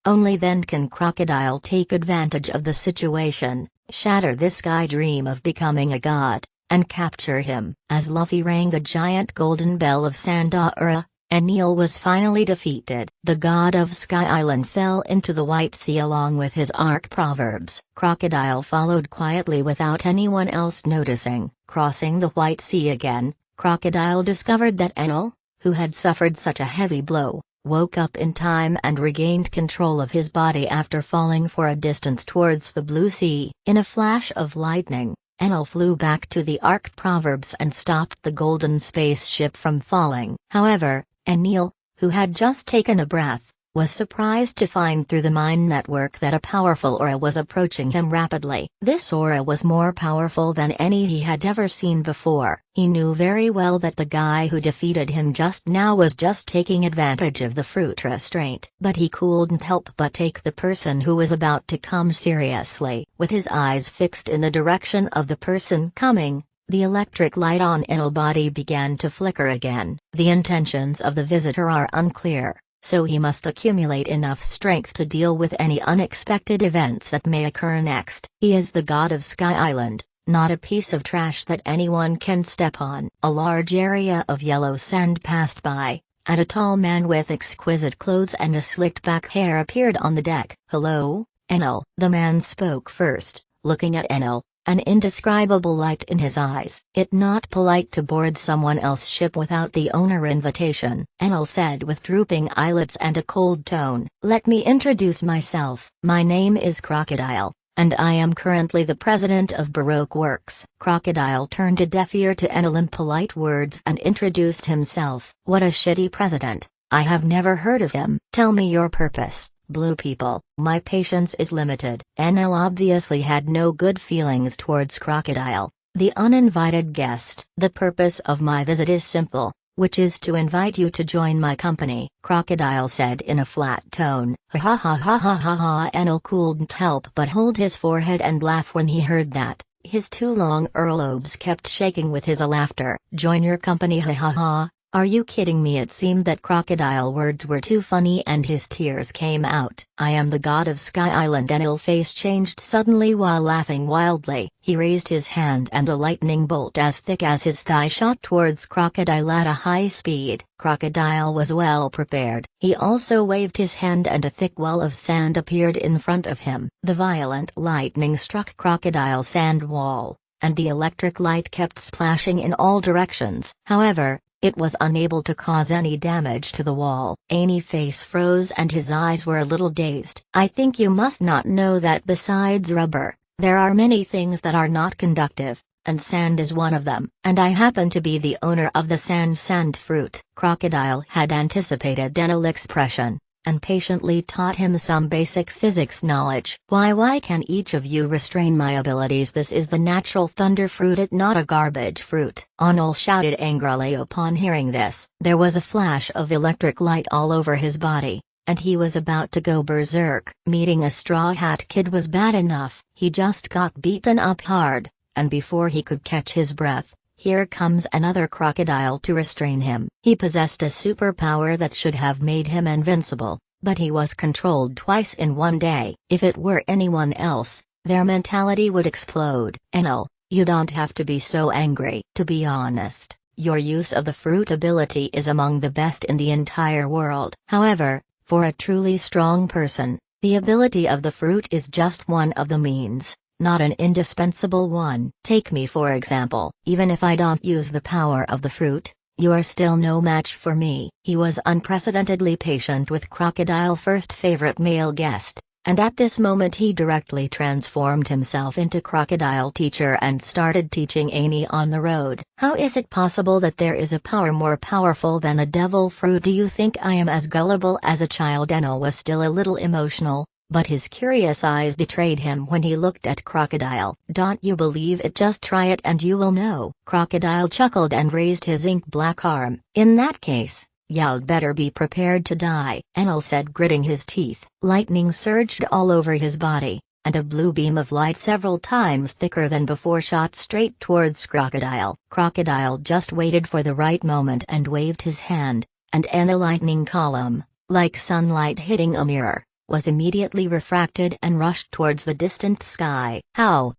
Only then can Crocodile take advantage of the situation, shatter this guy dream of becoming a god, and capture him. As Luffy rang the giant golden bell of Sandaura, Enel was finally defeated. The god of Sky Island fell into the White Sea along with his arc proverbs. Crocodile followed quietly without anyone else noticing. Crossing the White Sea again, Crocodile discovered that Enel, who had suffered such a heavy blow, woke up in time and regained control of his body after falling for a distance towards the blue sea. In a flash of lightning, Enel flew back to the arc proverbs and stopped the golden spaceship from falling. However, Enel, who had just taken a breath, was surprised to find through the mind network that a powerful aura was approaching him rapidly. This aura was more powerful than any he had ever seen before. He knew very well that the guy who defeated him just now was just taking advantage of the fruit restraint. But he couldn't help but take the person who was about to come seriously. With his eyes fixed in the direction of the person coming, the electric light on Enel's body began to flicker again. The intentions of the visitor are unclear, so he must accumulate enough strength to deal with any unexpected events that may occur next. He is the god of Sky Island, not a piece of trash that anyone can step on. A large area of yellow sand passed by, and a tall man with exquisite clothes and a slicked back hair appeared on the deck. "Hello, Enel." The man spoke first, looking at Enel, an indescribable light in his eyes. "It not polite to board someone else's ship without the owner invitation," Enel said with drooping eyelids and a cold tone. "Let me introduce myself. My name is Crocodile, and I am currently the president of Baroque Works." Crocodile turned a deaf ear to Enel in polite words and introduced himself. "What a shitty president. I have never heard of him. Tell me your purpose, blue people." "My patience is limited." Enel obviously had no good feelings towards Crocodile, the uninvited guest. "The purpose of my visit is simple, which is to invite you to join my company," Crocodile said in a flat tone. "Ha ha ha ha ha ha ha." Enel couldn't help but hold his forehead and laugh when he heard that. His two long earlobes kept shaking with his laughter. "Join your company, ha ha ha. Are you kidding me?" It seemed that Crocodile words were too funny and his tears came out. "I am the god of Sky Island." Enel's face changed suddenly while laughing wildly. He raised his hand and a lightning bolt as thick as his thigh shot towards Crocodile at a high speed. Crocodile was well prepared. He also waved his hand and a thick wall of sand appeared in front of him. The violent lightning struck Crocodile's sand wall, and the electric light kept splashing in all directions. However, it was unable to cause any damage to the wall. Annie's face froze and his eyes were a little dazed. "I think you must not know that besides rubber, there are many things that are not conductive, and sand is one of them. And I happen to be the owner of the sand fruit." Crocodile had anticipated Enel's expression, and patiently taught him some basic physics knowledge. Why can each of you restrain my abilities? This is the natural thunder fruit, it not a garbage fruit." Enel shouted angrily upon hearing this. There was a flash of electric light all over his body, and he was about to go berserk. Meeting a Straw Hat Kid was bad enough. He just got beaten up hard, and before he could catch his breath, here comes another crocodile to restrain him. He possessed a superpower that should have made him invincible, but he was controlled twice in one day. If it were anyone else, their mentality would explode. "Enel, you don't have to be so angry. To be honest, your use of the fruit ability is among the best in the entire world. However, for a truly strong person, the ability of the fruit is just one of the means, not an indispensable one. Take me for example. Even if I don't use the power of the fruit, you are still no match for me." He was unprecedentedly patient with Crocodile's first favorite male guest, and at this moment he directly transformed himself into Crocodile teacher and started teaching Annie on the road. "How is it possible that there is a power more powerful than a devil fruit? Do you think I am as gullible as a child?" Enel was still a little emotional, but his curious eyes betrayed him when he looked at Crocodile. "Don't you believe it? Just try it and you will know." Crocodile chuckled and raised his ink-black arm. "In that case, you'd better be prepared to die," Enel said, gritting his teeth. Lightning surged all over his body, and a blue beam of light several times thicker than before shot straight towards Crocodile. Crocodile just waited for the right moment and waved his hand, and a lightning column, like sunlight hitting a mirror, was immediately refracted and rushed towards the distant sky. How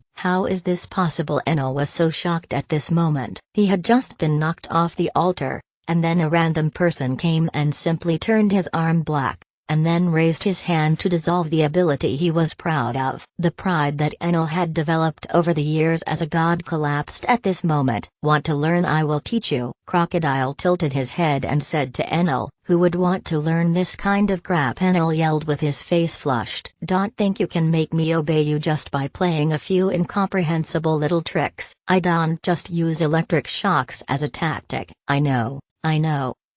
is this possible? Enel was so shocked at this moment. He had just been knocked off the altar, and then a random person came and simply turned his arm black, and then raised his hand to dissolve the ability he was proud of. The pride that Enel had developed over the years as a god collapsed at this moment. Want to learn? I will teach you. Crocodile tilted his head and said to Enel, who would want to learn this kind of crap? Enel yelled with his face flushed. Don't think you can make me obey you just by playing a few incomprehensible little tricks. I don't just use electric shocks as a tactic. I know.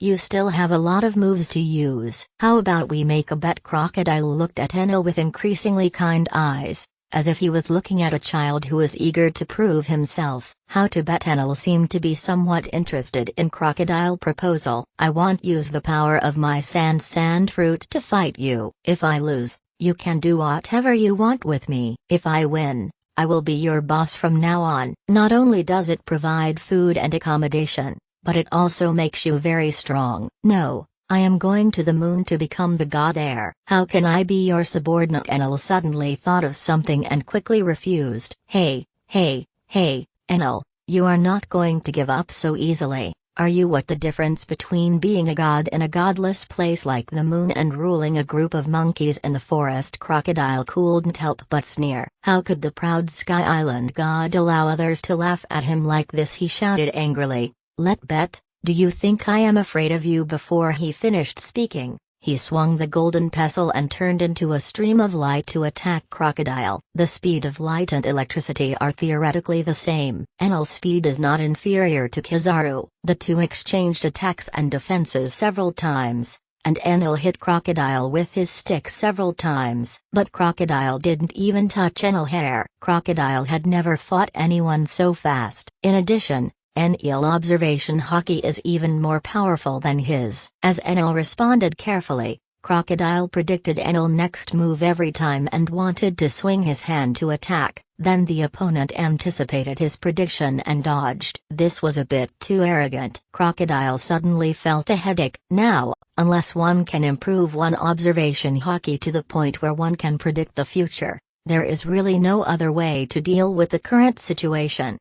You still have a lot of moves to use. How about we make a bet? Crocodile looked at Enel with increasingly kind eyes, as if he was looking at a child who is eager to prove himself. How to bet? Enel seemed to be somewhat interested in Crocodile proposal. I won't use the power of my sand fruit to fight you. If I lose, you can do whatever you want with me. If I win, I will be your boss from now on. Not only does it provide food and accommodation, but it also makes you very strong. No, I am going to the moon to become the god there. How can I be your subordinate? Enel suddenly thought of something and quickly refused. Hey, Enel, you are not going to give up so easily, are you? What the difference between being a god in a godless place like the moon and ruling a group of monkeys in the forest? Crocodile couldn't help but sneer. How could the proud Sky Island god allow others to laugh at him like this? He shouted angrily. Let bet, do you think I am afraid of you? Before he finished speaking, he swung the golden pestle and turned into a stream of light to attack Crocodile. The speed of light and electricity are theoretically the same. Enel's speed is not inferior to Kizaru. The two exchanged attacks and defenses several times, and Enel hit Crocodile with his stick several times. But Crocodile didn't even touch Enel's hair. Crocodile had never fought anyone so fast. In addition, Enel observation hockey is even more powerful than his. As Enel responded carefully, Crocodile predicted Enel's next move every time and wanted to swing his hand to attack. Then the opponent anticipated his prediction and dodged. This was a bit too arrogant. Crocodile suddenly felt a headache. Now, unless one can improve one observation hockey to the point where one can predict the future, there is really no other way to deal with the current situation.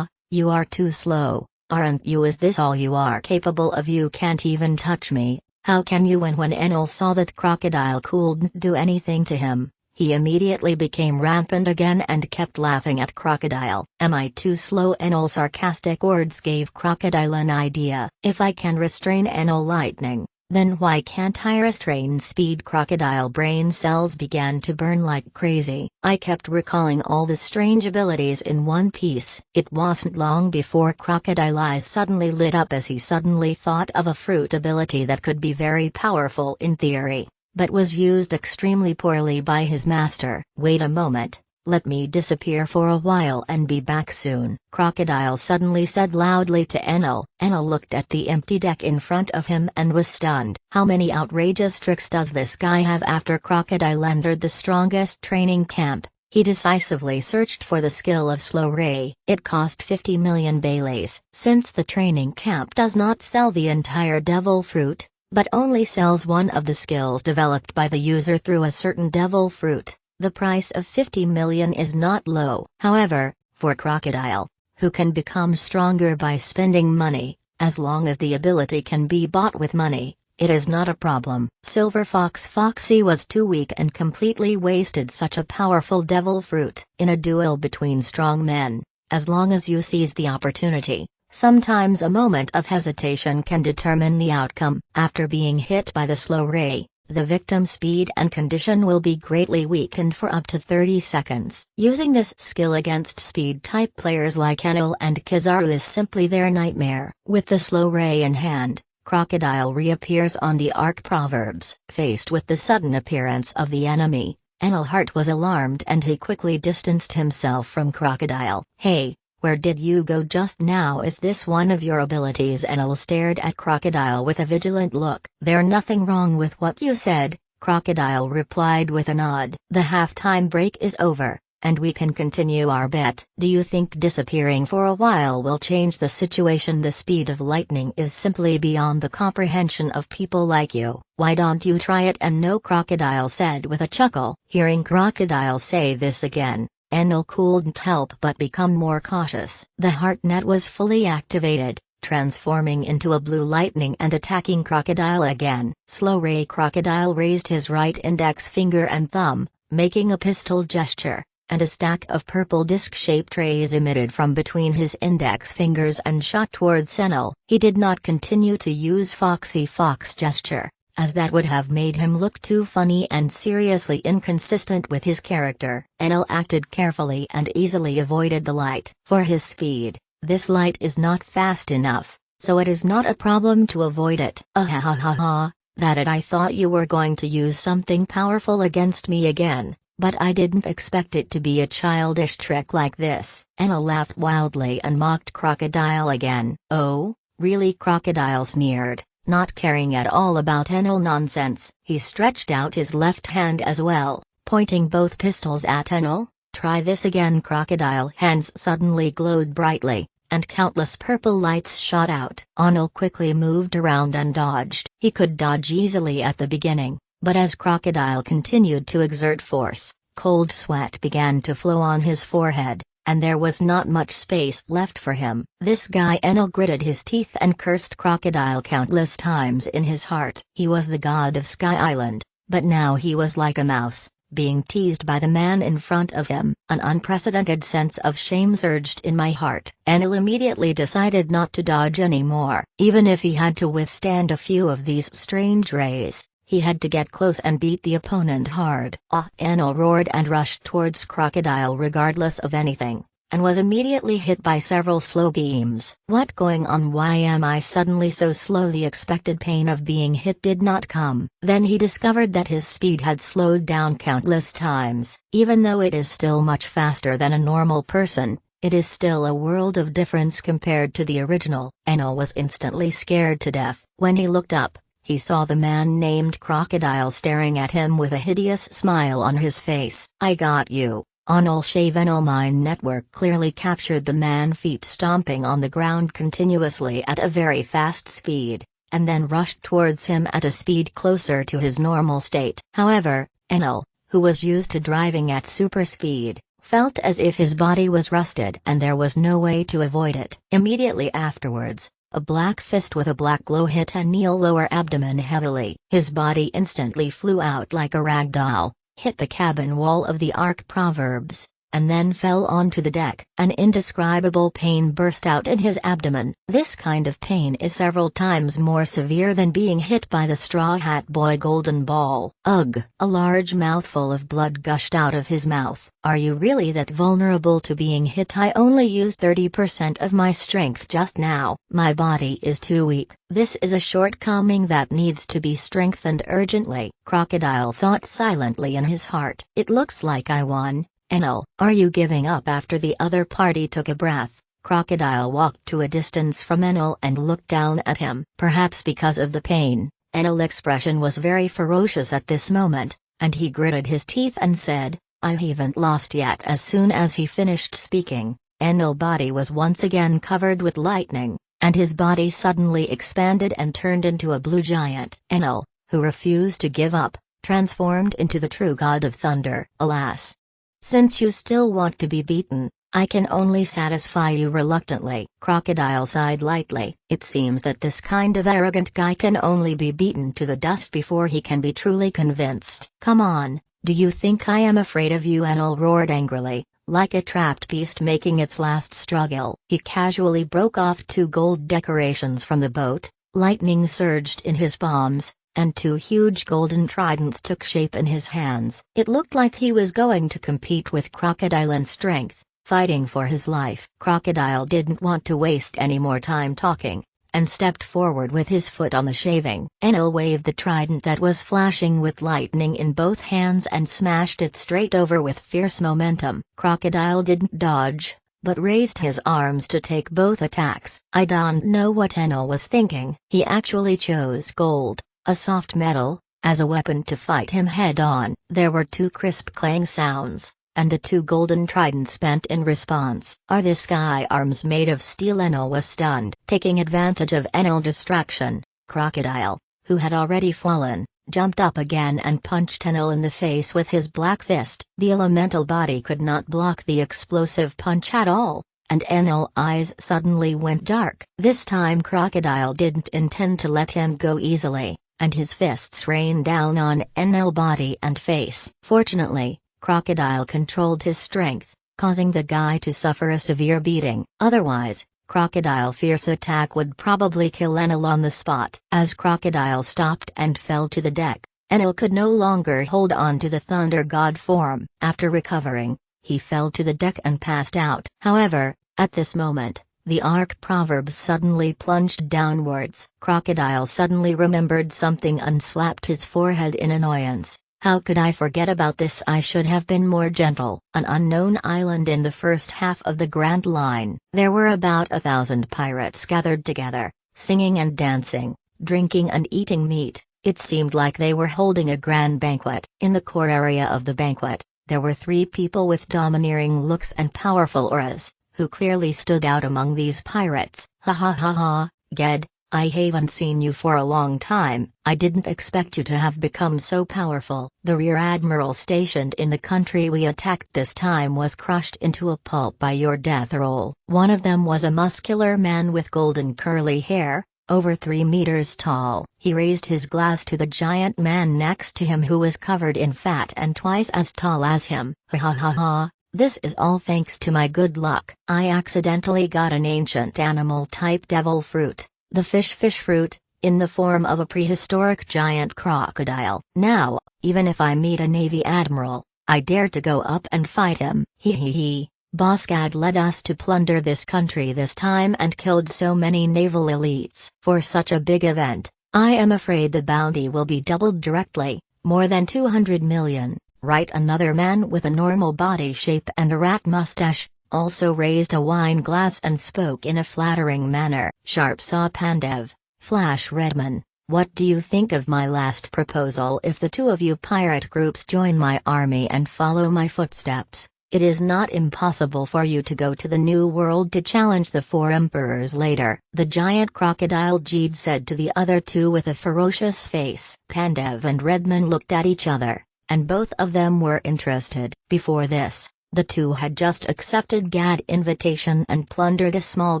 You are too slow, aren't you? Is this all you are capable of? You can't even touch me. How can you win? When Enel saw that Crocodile couldn't do anything to him, he immediately became rampant again and kept laughing at Crocodile. Am I too slow? Enel's sarcastic words gave Crocodile an idea. If I can restrain Enel lightning, then why can't I restrain speed? Crocodile brain cells began to burn like crazy. I kept recalling all the strange abilities in One Piece. It wasn't long before Crocodile's eyes suddenly lit up as he suddenly thought of a fruit ability that could be very powerful in theory, but was used extremely poorly by his master. Wait a moment. Let me disappear for a while and be back soon. Crocodile suddenly said loudly to Enel. Enel looked at the empty deck in front of him and was stunned. How many outrageous tricks does this guy have? After Crocodile entered the strongest training camp, he decisively searched for the skill of Slow Ray. It cost 50 million Baileys. Since the training camp does not sell the entire devil fruit, but only sells one of the skills developed by the user through a certain devil fruit, the price of 50 million is not low. However, for Crocodile, who can become stronger by spending money, as long as the ability can be bought with money, it is not a problem. Silver Fox Foxy was too weak and completely wasted such a powerful devil fruit. In a duel between strong men, as long as you seize the opportunity, sometimes a moment of hesitation can determine the outcome. After being hit by the Slow Ray, the victim's speed and condition will be greatly weakened for up to 30 seconds. Using this skill against speed-type players like Enel and Kizaru is simply their nightmare. With the Slow Ray in hand, Crocodile reappears on the Arc Proverbs. Faced with the sudden appearance of the enemy, Enel's heart was alarmed and he quickly distanced himself from Crocodile. Hey, where did you go just now? Is this one of your abilities? Enel stared at Crocodile with a vigilant look. There's nothing wrong with what you said, Crocodile replied with a nod. The halftime break is over. and we can continue our bet. Do you think disappearing for a while will change the situation? The speed of lightning is simply beyond the comprehension of people like you. Why don't you try it? And no, Crocodile said with a chuckle. Hearing Crocodile say this again, Enel couldn't help but become more cautious. The heart net was fully activated, transforming into a blue lightning and attacking Crocodile again. Slow Ray Crocodile raised his right index finger and thumb, making a pistol gesture, and a stack of purple disc-shaped rays emitted from between his index fingers and shot towards Enel. He did not continue to use Foxy Fox gesture, as that would have made him look too funny and seriously inconsistent with his character. Enel acted carefully and easily avoided the light. For his speed, this light is not fast enough, so it is not a problem to avoid it. That it. I thought you were going to use something powerful against me again, but I didn't expect it to be a childish trick like this. Enel laughed wildly and mocked Crocodile again. Oh, really? Crocodile sneered, not caring at all about Enel nonsense. He stretched out his left hand as well, pointing both pistols at Enel. Try this again. Crocodile hands suddenly glowed brightly, and countless purple lights shot out. Enel quickly moved around and dodged. He could dodge easily at the beginning, but as Crocodile continued to exert force, cold sweat began to flow on his forehead, and there was not much space left for him. This guy. Enel gritted his teeth and cursed Crocodile countless times in his heart. He was the god of Sky Island, but now he was like a mouse, being teased by the man in front of him. An unprecedented sense of shame surged in my heart. Enel immediately decided not to dodge anymore. Even if he had to withstand a few of these strange rays, he had to get close and beat the opponent hard. Enel roared and rushed towards Crocodile regardless of anything, and was immediately hit by several slow beams. What going on? Why am I suddenly so slow? The expected pain of being hit did not come. Then he discovered that his speed had slowed down countless times. Even though it is still much faster than a normal person, it is still a world of difference compared to the original. Enel was instantly scared to death. When he looked up, he saw the man named Crocodile staring at him with a hideous smile on his face. I got you. Enel Shave. Enel Mine Network clearly captured the man, feet stomping on the ground continuously at a very fast speed, and then rushed towards him at a speed closer to his normal state. However, Enel, who was used to driving at super speed, felt as if his body was rusted and there was no way to avoid it. Immediately afterwards, a black fist with a black glow hit Enel's lower abdomen heavily. His body instantly flew out like a rag doll, hit the cabin wall of the Ark Proverbs, and then fell onto the deck. An indescribable pain burst out in his abdomen. This kind of pain is several times more severe than being hit by the Straw Hat Boy golden ball. Ugh! A large mouthful of blood gushed out of his mouth. Are you really that vulnerable to being hit? I only used 30% of my strength just now. My body is too weak. This is a shortcoming that needs to be strengthened urgently. Crocodile thought silently in his heart. It looks like I won. Enel, are you giving up? After the other party took a breath, Crocodile walked to a distance from Enel and looked down at him. Perhaps because of the pain, Enel's expression was very ferocious at this moment, and he gritted his teeth and said, I haven't lost yet. As soon as he finished speaking, Enel's body was once again covered with lightning, and his body suddenly expanded and turned into a blue giant. Enel, who refused to give up, transformed into the true god of thunder. Alas! Since you still want to be beaten, I can only satisfy you reluctantly. Crocodile sighed lightly. It seems that this kind of arrogant guy can only be beaten to the dust before he can be truly convinced. Come on, do you think I am afraid of you? Enel roared angrily, like a trapped beast making its last struggle. He casually broke off 2 gold decorations from the boat, lightning surged in his palms, and 2 huge golden tridents took shape in his hands. It looked like he was going to compete with Crocodile in strength, fighting for his life. Crocodile didn't want to waste any more time talking, and stepped forward with his foot on the shaving. Enel waved the trident that was flashing with lightning in both hands and smashed it straight over with fierce momentum. Crocodile didn't dodge, but raised his arms to take both attacks. I don't know what Enel was thinking. He actually chose gold, a soft metal, as a weapon to fight him head-on. There were 2 crisp clang sounds, and the 2 golden tridents bent in response. Are the sky arms made of steel? Enel was stunned. Taking advantage of Enel's distraction, Crocodile, who had already fallen, jumped up again and punched Enel in the face with his black fist. The elemental body could not block the explosive punch at all, and Enel's eyes suddenly went dark. This time Crocodile didn't intend to let him go easily, and his fists rained down on Enel's body and face. Fortunately, Crocodile controlled his strength, causing the guy to suffer a severe beating. Otherwise, Crocodile's fierce attack would probably kill Enel on the spot. As Crocodile stopped and fell to the deck, Enel could no longer hold on to the Thunder God form. After recovering, he fell to the deck and passed out. However, at this moment, the Ark proverb suddenly plunged downwards. Crocodile suddenly remembered something and slapped his forehead in annoyance. How could I forget about this? I should have been more gentle. An unknown island in the first half of the Grand Line. There were about 1,000 pirates gathered together, singing and dancing, drinking and eating meat. It seemed like they were holding a grand banquet. In the core area of the banquet, there were 3 people with domineering looks and powerful auras, who clearly stood out among these pirates. Ha ha ha ha, Ged, I haven't seen you for a long time. I didn't expect you to have become so powerful. The rear admiral stationed in the country we attacked this time was crushed into a pulp by your death roll. One of them was a muscular man with golden curly hair, over 3 meters tall. He raised his glass to the giant man next to him who was covered in fat and twice as tall as him. Ha ha ha ha. This is all thanks to my good luck. I accidentally got an ancient animal-type devil fruit, the fish fruit, in the form of a prehistoric giant crocodile. Now, even if I meet a Navy admiral, I dare to go up and fight him. He. Boss Gad led us to plunder this country this time and killed so many naval elites. For such a big event, I am afraid the bounty will be doubled directly, more than 200 million. Right. Another man with a normal body shape and a rat mustache also raised a wine glass and spoke in a flattering manner. Sharp saw Pandev. Flash Redman, what do you think of my last proposal? If the 2 of you pirate groups join my army and follow my footsteps, it is not impossible for you to go to the New World to challenge the 4 emperors later. The giant crocodile Jeed said to the other 2 with a ferocious face. Pandev and Redman looked at each other, and both of them were interested. Before this, the 2 had just accepted Gad's invitation and plundered a small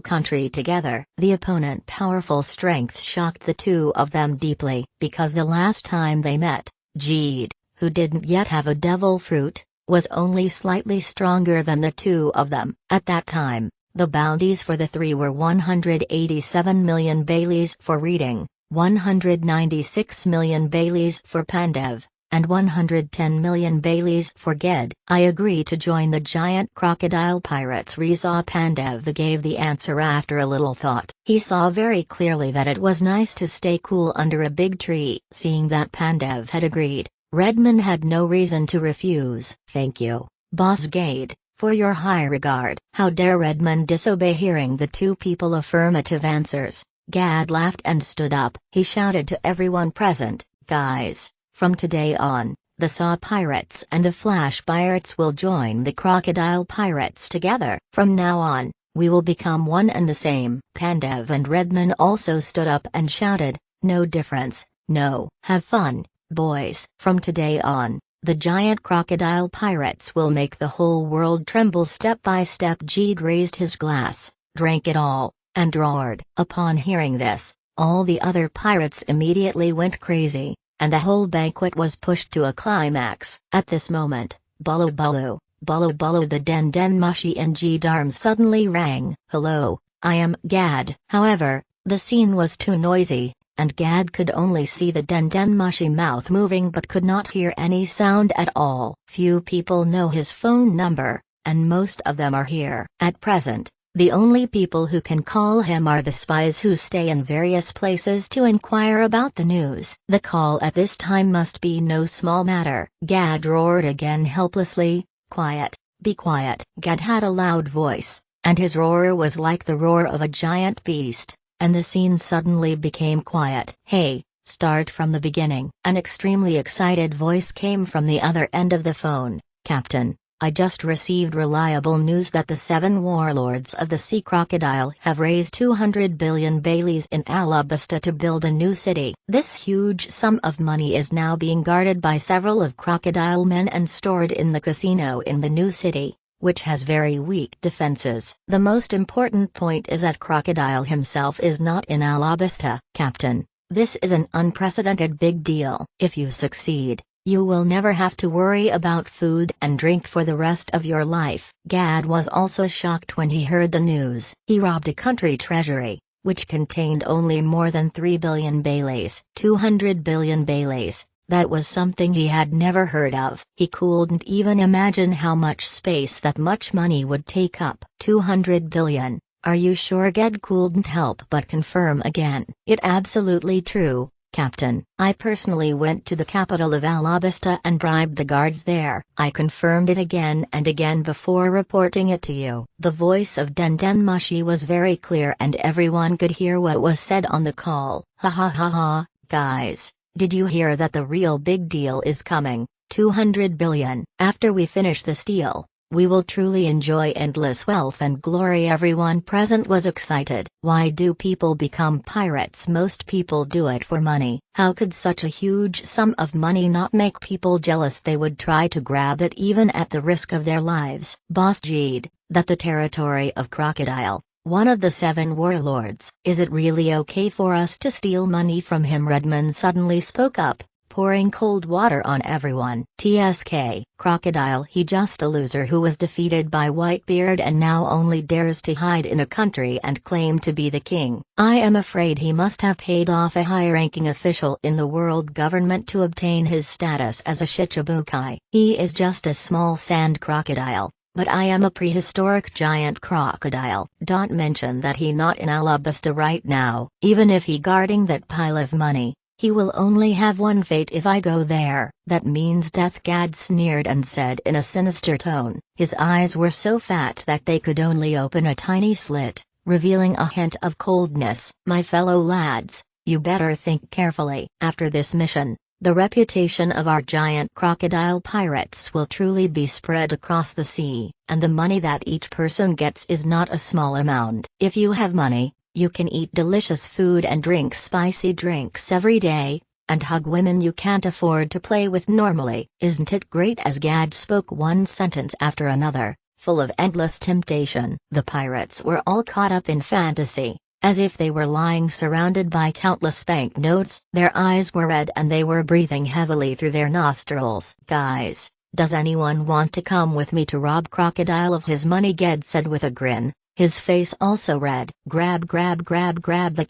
country together. The opponent's powerful strength shocked the 2 of them deeply, because the last time they met, Jeed, who didn't yet have a devil fruit, was only slightly stronger than the 2 of them. At that time, the bounties for the 3 were 187 million Baileys for Reading, 196 million Baileys for Pandev, and 110 million Baileys for Ged. I agree to join the giant crocodile pirates. Reza Pandev gave the answer after a little thought. He saw very clearly that it was nice to stay cool under a big tree. Seeing that Pandev had agreed, Redman had no reason to refuse. Thank you, Boss Gade, for your high regard. How dare Redman disobey? Hearing the 2 people affirmative answers, Gad laughed and stood up. He shouted to everyone present, guys, from today on, the Saw Pirates and the Flash Pirates will join the Crocodile Pirates together. From now on, we will become one and the same. Pandev and Redman also stood up and shouted, no difference, no. Have fun, boys. From today on, the giant crocodile pirates will make the whole world tremble. Step by step. Jeed raised his glass, drank it all, and roared. Upon hearing this, all the other pirates immediately went crazy, and the whole banquet was pushed to a climax. At this moment, Bulu Bulu, Bulu Bulu, the Den Den Mushi and Jeed arms suddenly rang. Hello, I am Gad. However, the scene was too noisy, and Gad could only see the Den Den Mushi mouth moving but could not hear any sound at all. Few people know his phone number, and most of them are here. At present, the only people who can call him are the spies who stay in various places to inquire about the news. The call at this time must be no small matter. Gad roared again helplessly, quiet, be quiet. Gad had a loud voice, and his roar was like the roar of a giant beast, and the scene suddenly became quiet. Hey, start from the beginning. An extremely excited voice came from the other end of the phone. Captain, I just received reliable news that the 7 warlords of the sea crocodile have raised 200 billion Baileys in Alabasta to build a new city. This huge sum of money is now being guarded by several of Crocodile men and stored in the casino in the new city, which has very weak defenses. The most important point is that Crocodile himself is not in Alabasta, Captain. This is an unprecedented big deal. If you succeed, you will never have to worry about food and drink for the rest of your life. Gad was also shocked when he heard the news. He robbed a country treasury, which contained only more than 3 billion Baileys. 200 billion Baileys. That was something he had never heard of. He couldn't even imagine how much space that much money would take up. 200 billion. Are you sure? Gad couldn't help but confirm again. It absolutely true, Captain. I personally went to the capital of Alabasta and bribed the guards there. I confirmed it again and again before reporting it to you. The voice of Denden Mushi was very clear and everyone could hear what was said on the call. Ha ha ha ha, guys, did you hear that the real big deal is coming? 200 billion. After we finish this deal, we will truly enjoy endless wealth and glory. Everyone present was excited. Why do people become pirates? Most people do it for money. How could such a huge sum of money not make people jealous? They would try to grab it even at the risk of their lives. Boss Jeed, that the territory of Crocodile, one of the 7 warlords. Is it really okay for us to steal money from him? Redmond suddenly spoke up, pouring cold water on everyone. TSK, Crocodile, he just a loser who was defeated by Whitebeard and now only dares to hide in a country and claim to be the king. I am afraid he must have paid off a high-ranking official in the world government to obtain his status as a Shichibukai. He is just a small sand crocodile, but I am a prehistoric giant crocodile. Don't mention that he not in Alabasta right now. Even if he guarding that pile of money, he will only have one fate if I go there. That means death. Gad sneered and said in a sinister tone. His eyes were so fat that they could only open a tiny slit, revealing a hint of coldness. My fellow lads, you better think carefully. After this mission, the reputation of our giant crocodile pirates will truly be spread across the sea, and the money that each person gets is not a small amount. If you have money, you can eat delicious food and drink spicy drinks every day, and hug women you can't afford to play with normally. Isn't it great? As Gad spoke one sentence after another, full of endless temptation. The pirates were all caught up in fantasy, as if they were lying surrounded by countless banknotes. Their eyes were red and they were breathing heavily through their nostrils. Guys, does anyone want to come with me to rob Crocodile of his money? Gad said with a grin, his face also red. Grab the crocodile, grab the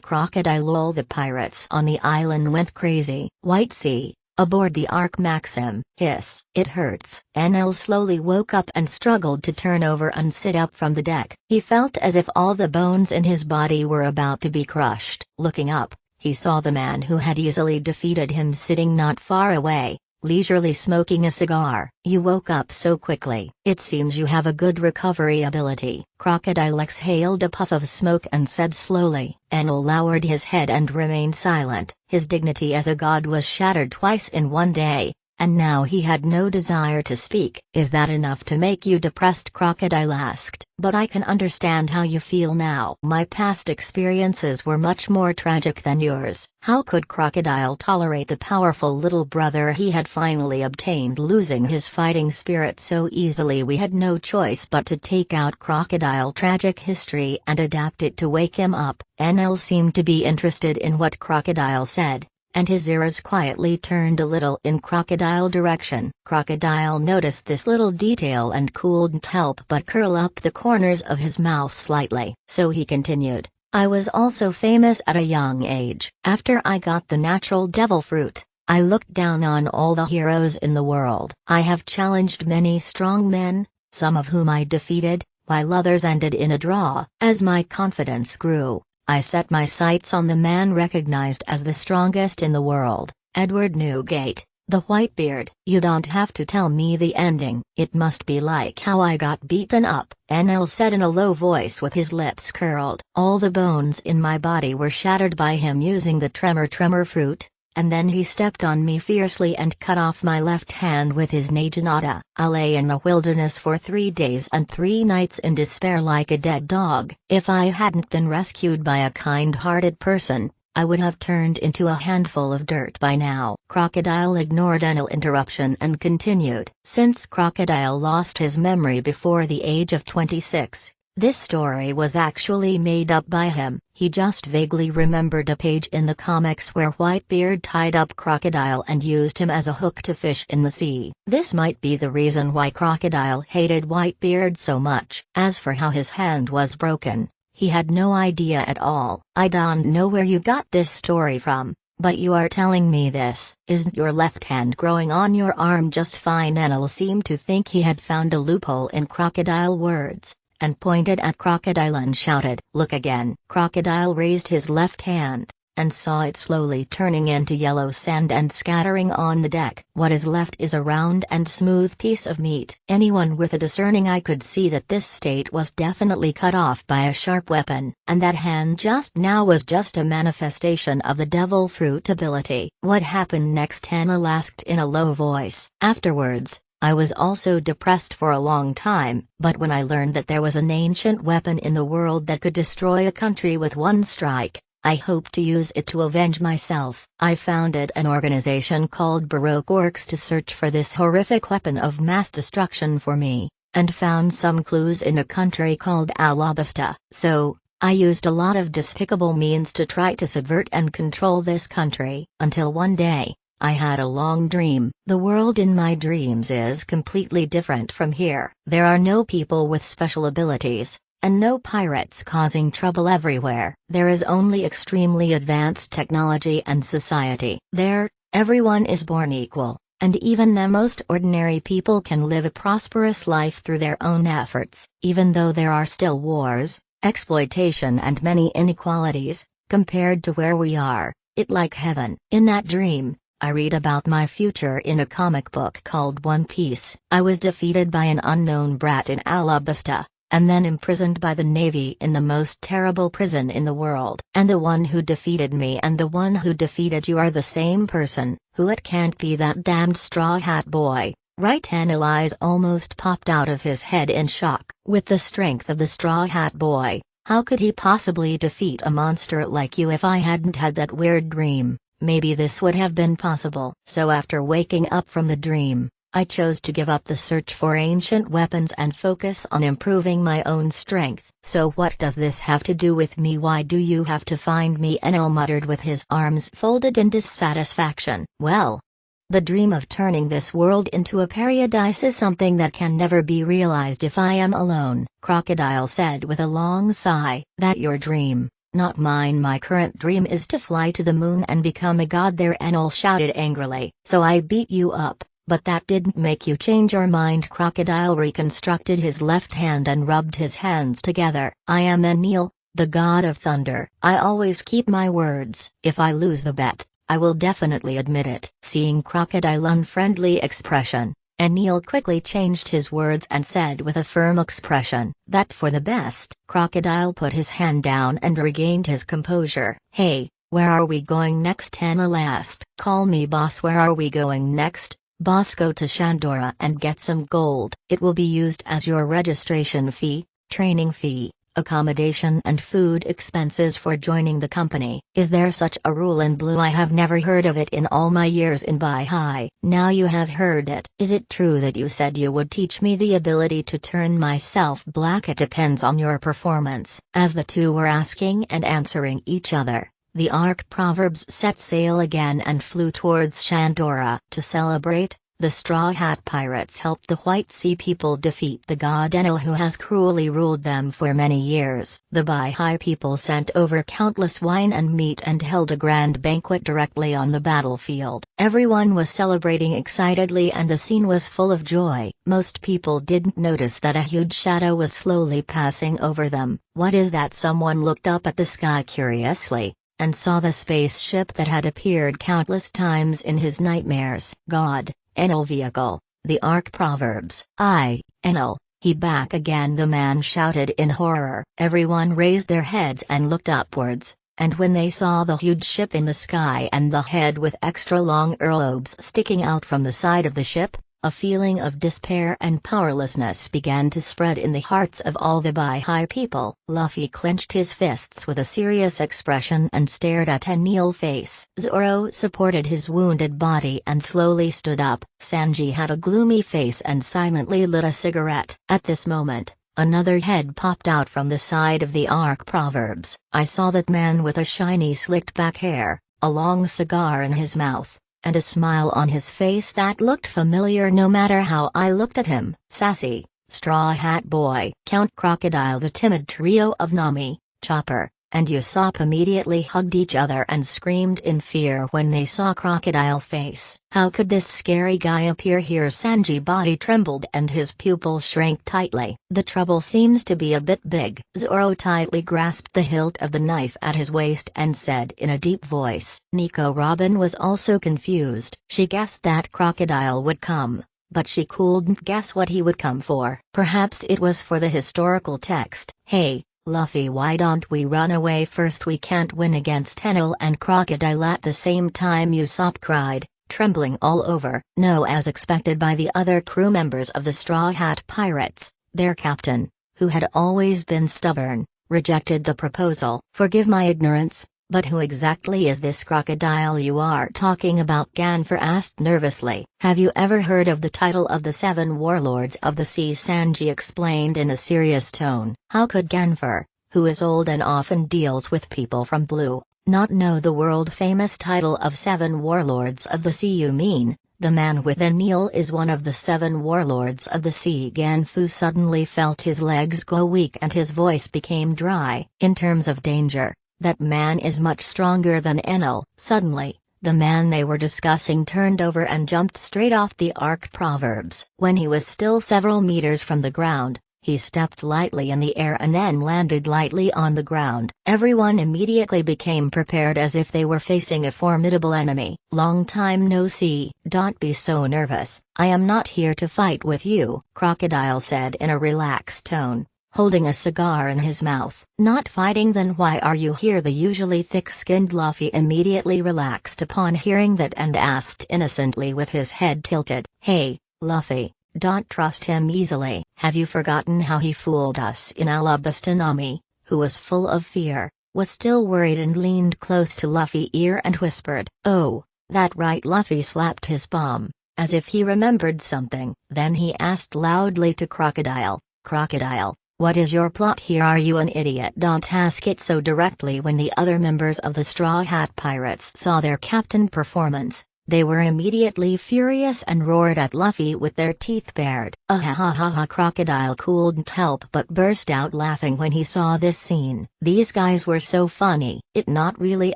crocodile. All the pirates on the island went crazy. White Sea, aboard the Ark Maxim. Hiss. It hurts. NL slowly woke up and struggled to turn over and sit up from the deck. He felt as if all the bones in his body were about to be crushed. Looking up, he saw the man who had easily defeated him sitting not far away, leisurely smoking a cigar. You woke up so quickly. It seems you have a good recovery ability. Crocodile exhaled a puff of smoke and said slowly. Enel lowered his head and remained silent. His dignity as a god was shattered twice in one day, and now he had no desire to speak. Is that enough to make you depressed? Crocodile asked. But I can understand how you feel now. My past experiences were much more tragic than yours. How could Crocodile tolerate the powerful little brother he had finally obtained losing his fighting spirit so easily? We had no choice but to take out Crocodile tragic history and adapt it to wake him up. Enel seemed to be interested in what Crocodile said, and his ears quietly turned a little in Crocodile direction. Crocodile noticed this little detail and couldn't help but curl up the corners of his mouth slightly. So he continued, I was also famous at a young age. After I got the natural devil fruit, I looked down on all the heroes in the world. I have challenged many strong men, some of whom I defeated, while others ended in a draw. As my confidence grew, I set my sights on the man recognized as the strongest in the world, Edward Newgate, the Whitebeard. You don't have to tell me the ending. It must be like how I got beaten up, Enel said in a low voice with his lips curled. All the bones in my body were shattered by him using the tremor fruit, and then he stepped on me fiercely and cut off my left hand with his naginata. I lay in the wilderness for 3 days and 3 nights in despair like a dead dog. If I hadn't been rescued by a kind-hearted person, I would have turned into a handful of dirt by now. Crocodile ignored any interruption and continued. Since Crocodile lost his memory before the age of 26, this story was actually made up by him. He just vaguely remembered a page in the comics where Whitebeard tied up Crocodile and used him as a hook to fish in the sea. This might be the reason why Crocodile hated Whitebeard so much. As for how his hand was broken, he had no idea at all. I don't know where you got this story from, but you are telling me this. Isn't your left hand growing on your arm just fine? Enel seemed to think he had found a loophole in Crocodile words, and pointed at Crocodile and shouted, "Look again!" Crocodile raised his left hand, and saw it slowly turning into yellow sand and scattering on the deck. What is left is a round and smooth piece of meat. Anyone with a discerning eye could see that this state was definitely cut off by a sharp weapon, and that hand just now was just a manifestation of the devil fruit ability. What happened next? Enel asked in a low voice. Afterwards, I was also depressed for a long time, but when I learned that there was an ancient weapon in the world that could destroy a country with one strike, I hoped to use it to avenge myself. I founded an organization called Baroque Works to search for this horrific weapon of mass destruction for me, and found some clues in a country called Alabasta. So, I used a lot of despicable means to try to subvert and control this country, until one day, I had a long dream. The world in my dreams is completely different from here. There are no people with special abilities, and no pirates causing trouble everywhere. There is only extremely advanced technology and society. There, everyone is born equal, and even the most ordinary people can live a prosperous life through their own efforts. Even though there are still wars, exploitation and many inequalities, compared to where we are, it's like heaven. In that dream, I read about my future in a comic book called One Piece. I was defeated by an unknown brat in Alabasta, and then imprisoned by the Navy in the most terrible prison in the world. And the one who defeated me and the one who defeated you are the same person. Who? It can't be that damned Straw Hat Boy, right? Enel's eyes almost popped out of his head in shock. With the strength of the Straw Hat Boy, how could he possibly defeat a monster like you? If I hadn't had that weird dream, maybe this would have been possible. So after waking up from the dream, I chose to give up the search for ancient weapons and focus on improving my own strength. So what does this have to do with me? Why do you have to find me? Enel muttered with his arms folded in dissatisfaction. Well, the dream of turning this world into a paradise is something that can never be realized if I am alone, Crocodile said with a long sigh. That your dream, not mine. My current dream is to fly to the moon and become a god there, Enel shouted angrily. So I beat you up, but that didn't make you change your mind. Crocodile reconstructed his left hand and rubbed his hands together. I am Enel, the god of thunder. I always keep my words. If I lose the bet, I will definitely admit it. Seeing Crocodile's unfriendly expression, Enel quickly changed his words and said with a firm expression, "That for the best." Crocodile put his hand down and regained his composure. "Hey, where are we going next?" Enel asked. "Call me boss." "Where are we going next?" "Boss, go to Shandora and get some gold. It will be used as your registration fee, training fee, accommodation and food expenses for joining the company." "Is there such a rule in Blue? I have never heard of it in all my years in Bai. Now you have heard it." "Is it true that you said you would teach me the ability to turn myself black?" "It depends on your performance." As the two were asking and answering each other, the Ark Proverbs set sail again and flew towards Shandora. To celebrate, the Straw Hat Pirates helped the White Sea people defeat the god Enel, who has cruelly ruled them for many years. The Bai people sent over countless wine and meat and held a grand banquet directly on the battlefield. Everyone was celebrating excitedly and the scene was full of joy. Most people didn't notice that a huge shadow was slowly passing over them. "What is that?" Someone looked up at the sky curiously, and saw the spaceship that had appeared countless times in his nightmares. "God, Enel vehicle, the Ark Proverbs." Enel, he back again?" the man shouted in horror. Everyone raised their heads and looked upwards, and when they saw the huge ship in the sky and the head with extra long earlobes sticking out from the side of the ship, a feeling of despair and powerlessness began to spread in the hearts of all the Baihai people. Luffy clenched his fists with a serious expression and stared at Enel's face. Zoro supported his wounded body and slowly stood up. Sanji had a gloomy face and silently lit a cigarette. At this moment, another head popped out from the side of the Ark Proverbs. I saw that man with a shiny slicked back hair, a long cigar in his mouth, and a smile on his face that looked familiar no matter how I looked at him. Sassy, Straw Hat Boy, Count Crocodile. The timid trio of Nami, Chopper, and Usopp immediately hugged each other and screamed in fear when they saw Crocodile face. How could this scary guy appear here? Sanji's body trembled and his pupil shrank tightly. The trouble seems to be a bit big. Zoro tightly grasped the hilt of the knife at his waist and said in a deep voice. Nico Robin was also confused. She guessed that Crocodile would come, but she couldn't guess what he would come for. Perhaps it was for the historical text. Hey, Luffy, why don't we run away first? We can't win against Enel and Crocodile at the same time, Usopp cried, trembling all over. No, as expected by the other crew members of the Straw Hat Pirates, their captain, who had always been stubborn, rejected the proposal. Forgive my ignorance, but who exactly is this Crocodile you are talking about? Ganfer asked nervously. Have you ever heard of the title of the 7 warlords of the sea? Sanji explained in a serious tone. How could Ganfer, who is old and often deals with people from Blue, not know the world-famous title of 7 warlords of the sea? You mean, the man with Enel is one of the 7 warlords of the sea? Ganfu suddenly felt his legs go weak and his voice became dry. In terms of danger, that man is much stronger than Enel. Suddenly, the man they were discussing turned over and jumped straight off the Ark Proverbs. When he was still several meters from the ground, he stepped lightly in the air and then landed lightly on the ground. Everyone immediately became prepared as if they were facing a formidable enemy. Long time no see. Don't be so nervous. I am not here to fight with you, Crocodile said in a relaxed tone, holding a cigar in his mouth. Not fighting? Then why are you here? The usually thick-skinned Luffy immediately relaxed upon hearing that and asked innocently with his head tilted. Hey, Luffy, don't trust him easily. Have you forgotten how he fooled us in Alabasta? Nami, who was full of fear, was still worried and leaned close to Luffy's ear and whispered. Oh, that right. Luffy slapped his palm, as if he remembered something. Then he asked loudly to Crocodile, Crocodile, what is your plot here? Are you an idiot? Don't ask it so directly. When the other members of the Straw Hat Pirates saw their captain performance, they were immediately furious and roared at Luffy with their teeth bared. Ha! Crocodile couldn't help but burst out laughing when he saw this scene. These guys were so funny. It's not really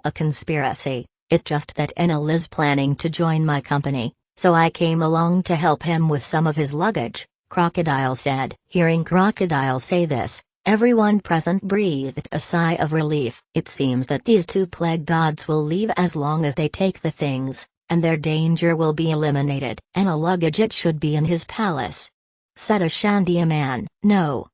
a conspiracy, it's just that Enel is planning to join my company, so I came along to help him with some of his luggage, Crocodile said. Hearing Crocodile say this, everyone present breathed a sigh of relief. It seems that these 2 plague gods will leave as long as they take the things, and their danger will be eliminated. And a luggage, it should be in his palace, said a Shandia man. No,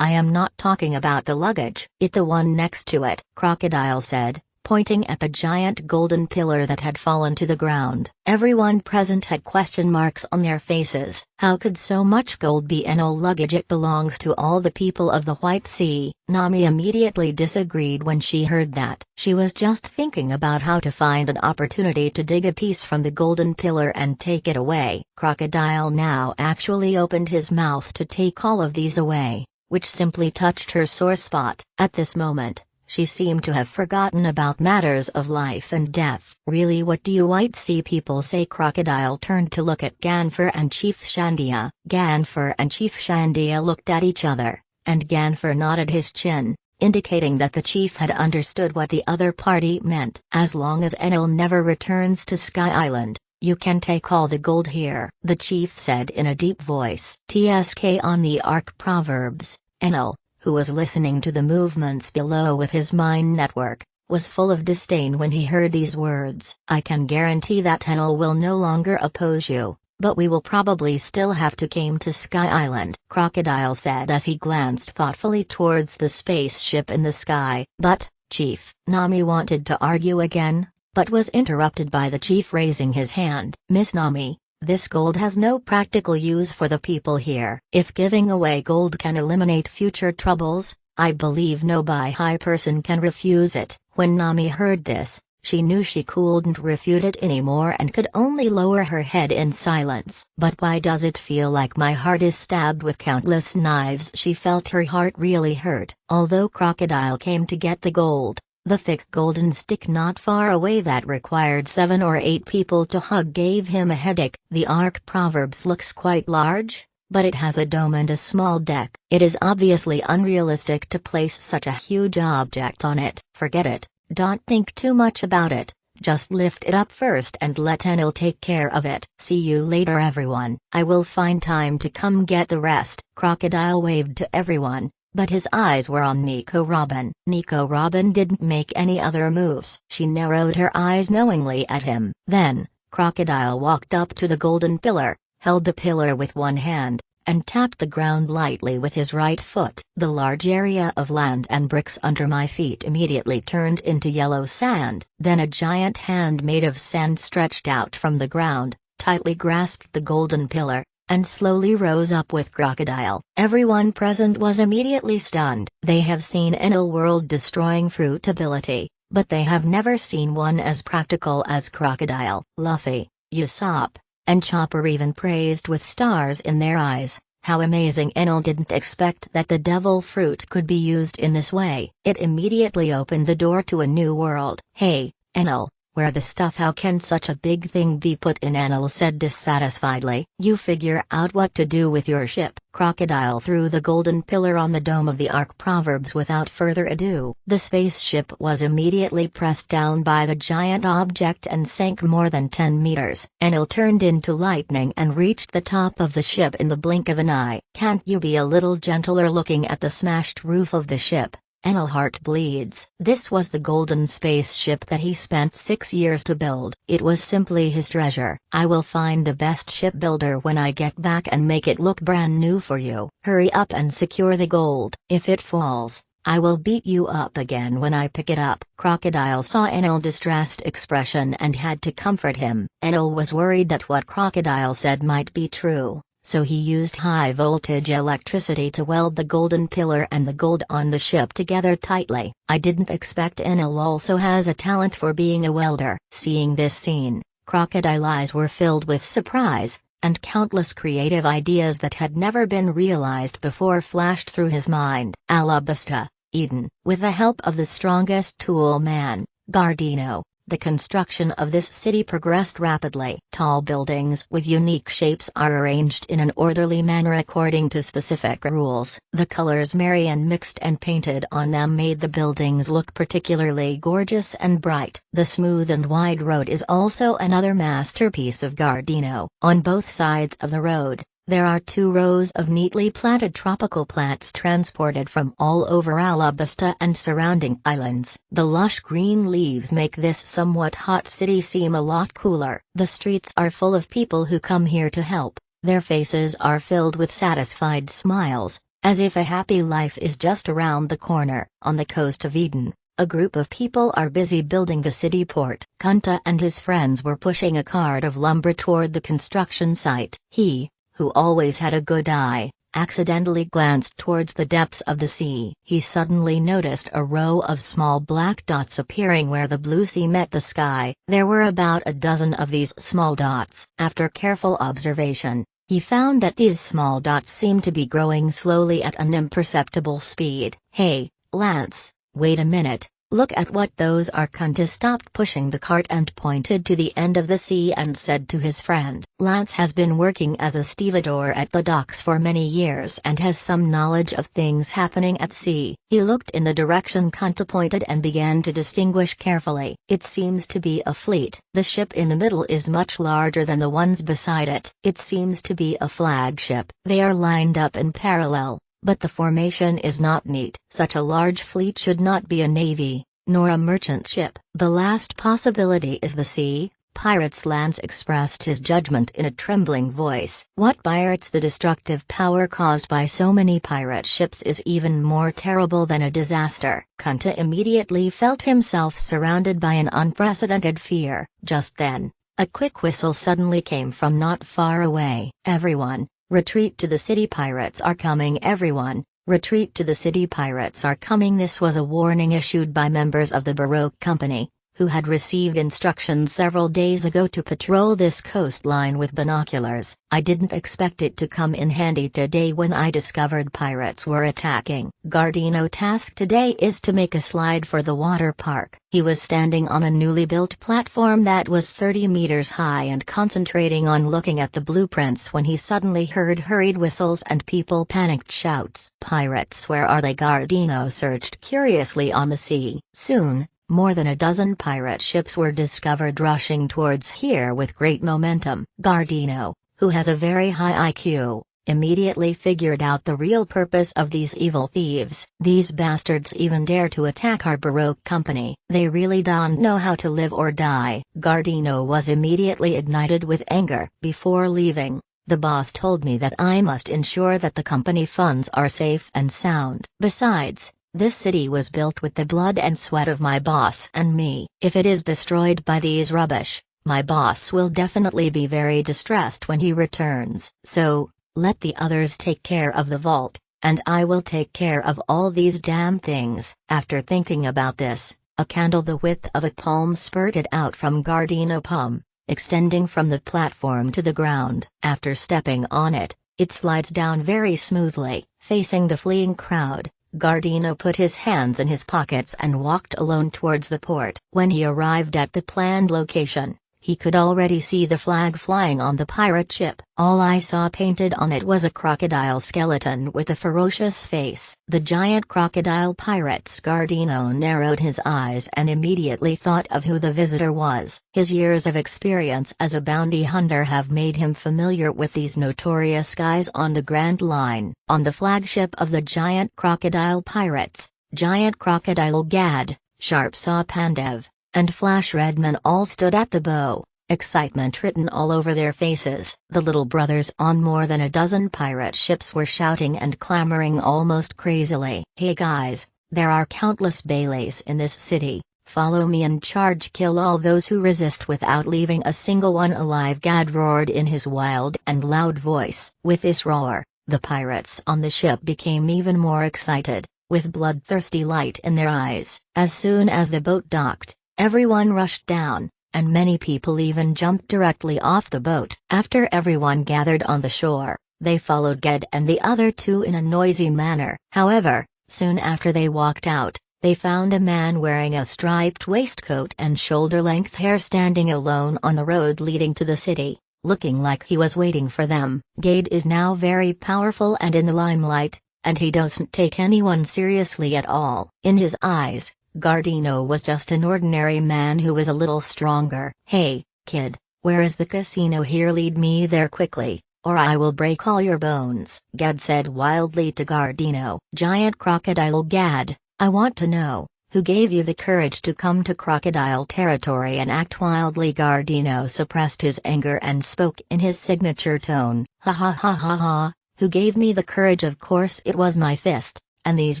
I am not talking about the luggage. It's the one next to it, Crocodile said, pointing at the giant golden pillar that had fallen to the ground. Everyone present had question marks on their faces. How could so much gold be Enel luggage? It belongs to all the people of the White Sea. Nami immediately disagreed when she heard that. She was just thinking about how to find an opportunity to dig a piece from the golden pillar and take it away. Crocodile now actually opened his mouth to take all of these away, which simply touched her sore spot. At this moment, she seemed to have forgotten about matters of life and death. Really, what do you White Sea people say? Crocodile turned to look at Ganfer and Chief Shandia. Ganfer and Chief Shandia looked at each other, and Ganfer nodded his chin, indicating that the chief had understood what the other party meant. As long as Enel never returns to Sky Island, you can take all the gold here, the chief said in a deep voice. TSK on the Ark Proverbs, Enel, who was listening to the movements below with his mind network, was full of disdain when he heard these words. I can guarantee that Enel will no longer oppose you, but we will probably still have to come to Sky Island, Crocodile said as he glanced thoughtfully towards the spaceship in the sky. But, chief. Nami wanted to argue again, but was interrupted by the chief raising his hand. Miss Nami, this gold has no practical use for the people here. If giving away gold can eliminate future troubles, I believe no high person can refuse it. When Nami heard this, she knew she couldn't refute it anymore and could only lower her head in silence. But why does it feel like my heart is stabbed with countless knives? She felt her heart really hurt. Although Crocodile came to get the gold, the thick golden stick not far away that required 7 or 8 people to hug gave him a headache. The Ark Proverbs looks quite large, but it has a dome and a small deck. It is obviously unrealistic to place such a huge object on it. Forget it, don't think too much about it, just lift it up first and let Enel take care of it. See you later everyone. I will find time to come get the rest. Crocodile waved to everyone, but his eyes were on Nico Robin. Nico Robin didn't make any other moves. She narrowed her eyes knowingly at him. Then, Crocodile walked up to the golden pillar, held the pillar with one hand, and tapped the ground lightly with his right foot. The large area of land and bricks under my feet immediately turned into yellow sand. Then a giant hand made of sand stretched out from the ground, tightly grasped the golden pillar, and slowly rose up with Crocodile. Everyone present was immediately stunned. They have seen Enel world-destroying fruit ability, but they have never seen one as practical as Crocodile. Luffy, Usopp, and Chopper even praised with stars in their eyes. How amazing! Enel didn't expect that the devil fruit could be used in this way. It immediately opened the door to a new world. Hey, Enel, where the stuff? How can such a big thing be put in? Enel said dissatisfiedly. You figure out what to do with your ship. Crocodile threw the golden pillar on the dome of the Ark Proverbs without further ado. The spaceship was immediately pressed down by the giant object and sank more than 10 meters. Enel turned into lightning and reached the top of the ship in the blink of an eye. Can't you be a little gentler? Looking at the smashed roof of the ship, Enel heart bleeds. This was the golden spaceship that he spent 6 years to build. It was simply his treasure. I will find the best shipbuilder when I get back and make it look brand new for you. Hurry up and secure the gold. If it falls, I will beat you up again when I pick it up. Crocodile saw Enel's distressed expression and had to comfort him. Enel was worried that what Crocodile said might be true, so he used high-voltage electricity to weld the golden pillar and the gold on the ship together tightly. I didn't expect Enel also has a talent for being a welder. Seeing this scene, Crocodile's eyes were filled with surprise, and countless creative ideas that had never been realized before flashed through his mind. Alabasta, Eden. With the help of the strongest tool man, Gardino, the construction of this city progressed rapidly. Tall buildings with unique shapes are arranged in an orderly manner according to specific rules. The colors Marian mixed and painted on them made the buildings look particularly gorgeous and bright. The smooth and wide road is also another masterpiece of Gardino. On both sides of the road, there are 2 rows of neatly planted tropical plants transported from all over Alabasta and surrounding islands. The lush green leaves make this somewhat hot city seem a lot cooler. The streets are full of people who come here to help. Their faces are filled with satisfied smiles, as if a happy life is just around the corner. On the coast of Eden, a group of people are busy building the city port. Kunta and his friends were pushing a cart of lumber toward the construction site. He, who always had a good eye, accidentally glanced towards the depths of the sea. He suddenly noticed a row of small black dots appearing where the blue sea met the sky. There were about a dozen of these small dots. After careful observation, he found that these small dots seemed to be growing slowly at an imperceptible speed. Hey, Lance, wait a minute. Look at what those are. Kunta stopped pushing the cart and pointed to the end of the sea and said to his friend. Lance has been working as a stevedore at the docks for many years and has some knowledge of things happening at sea. He looked in the direction Kunta pointed and began to distinguish carefully. It seems to be a fleet. The ship in the middle is much larger than the ones beside it. It seems to be a flagship. They are lined up in parallel, but the formation is not neat. Such a large fleet should not be a navy, nor a merchant ship. The last possibility is the sea, Pirates Lance expressed his judgment in a trembling voice. What pirates? The destructive power caused by so many pirate ships is even more terrible than a disaster. Kunta immediately felt himself surrounded by an unprecedented fear. Just then, a quick whistle suddenly came from not far away. Everyone, retreat to the city, pirates are coming. Everyone, retreat to the city, pirates are coming. This was a warning issued by members of the Baroque Company, who had received instructions several days ago to patrol this coastline with binoculars. I didn't expect it to come in handy today when I discovered pirates were attacking. Gardino's task today is to make a slide for the water park. He was standing on a newly built platform that was 30 meters high and concentrating on looking at the blueprints when he suddenly heard hurried whistles and panicked shouts. Pirates, where are they? Gardino searched curiously on the sea. Soon, more than a dozen pirate ships were discovered rushing towards here with great momentum. Gardino, who has a very high IQ, immediately figured out the real purpose of these evil thieves. These bastards even dare to attack our Baroque Company. They really don't know how to live or die. Gardino was immediately ignited with anger. Before leaving, the boss told me that I must ensure that the company funds are safe and sound. Besides, this city was built with the blood and sweat of my boss and me. If it is destroyed by these rubbish, my boss will definitely be very distressed when he returns. So, let the others take care of the vault, and I will take care of all these damn things. After thinking about this, a candle the width of a palm spurted out from Gardino's palm, extending from the platform to the ground. After stepping on it, it slides down very smoothly. Facing the fleeing crowd, Gardino put his hands in his pockets and walked alone towards the port. When he arrived at the planned location, he could already see the flag flying on the pirate ship. All I saw painted on it was a crocodile skeleton with a ferocious face. The giant crocodile pirates. Gardino narrowed his eyes and immediately thought of who the visitor was. His years of experience as a bounty hunter have made him familiar with these notorious guys on the Grand Line. On the flagship of the giant crocodile pirates, Giant Crocodile Gad, Sharp Saw Pandev, and Flash Redman all stood at the bow, excitement written all over their faces. The little brothers on more than a dozen pirate ships were shouting and clamoring almost crazily. Hey guys, there are countless Baileys in this city, follow me and charge, kill all those who resist without leaving a single one alive, Gad roared in his wild and loud voice. With this roar, the pirates on the ship became even more excited, with bloodthirsty light in their eyes. As soon as the boat docked, everyone rushed down, and many people even jumped directly off the boat. After everyone gathered on the shore, they followed Ged and the other two in a noisy manner. However, soon after they walked out, they found a man wearing a striped waistcoat and shoulder-length hair standing alone on the road leading to the city, looking like he was waiting for them. Gade is now very powerful and in the limelight, and he doesn't take anyone seriously at all. In his eyes, Gardino was just an ordinary man who was a little stronger. Hey, kid, where is the casino here? Lead me there quickly, or I will break all your bones, Gad said wildly to Gardino. Giant Crocodile Gad, I want to know, who gave you the courage to come to crocodile territory and act wildly? Gardino suppressed his anger and spoke in his signature tone. Ha ha ha ha ha, who gave me the courage? Of course it was my fist, and these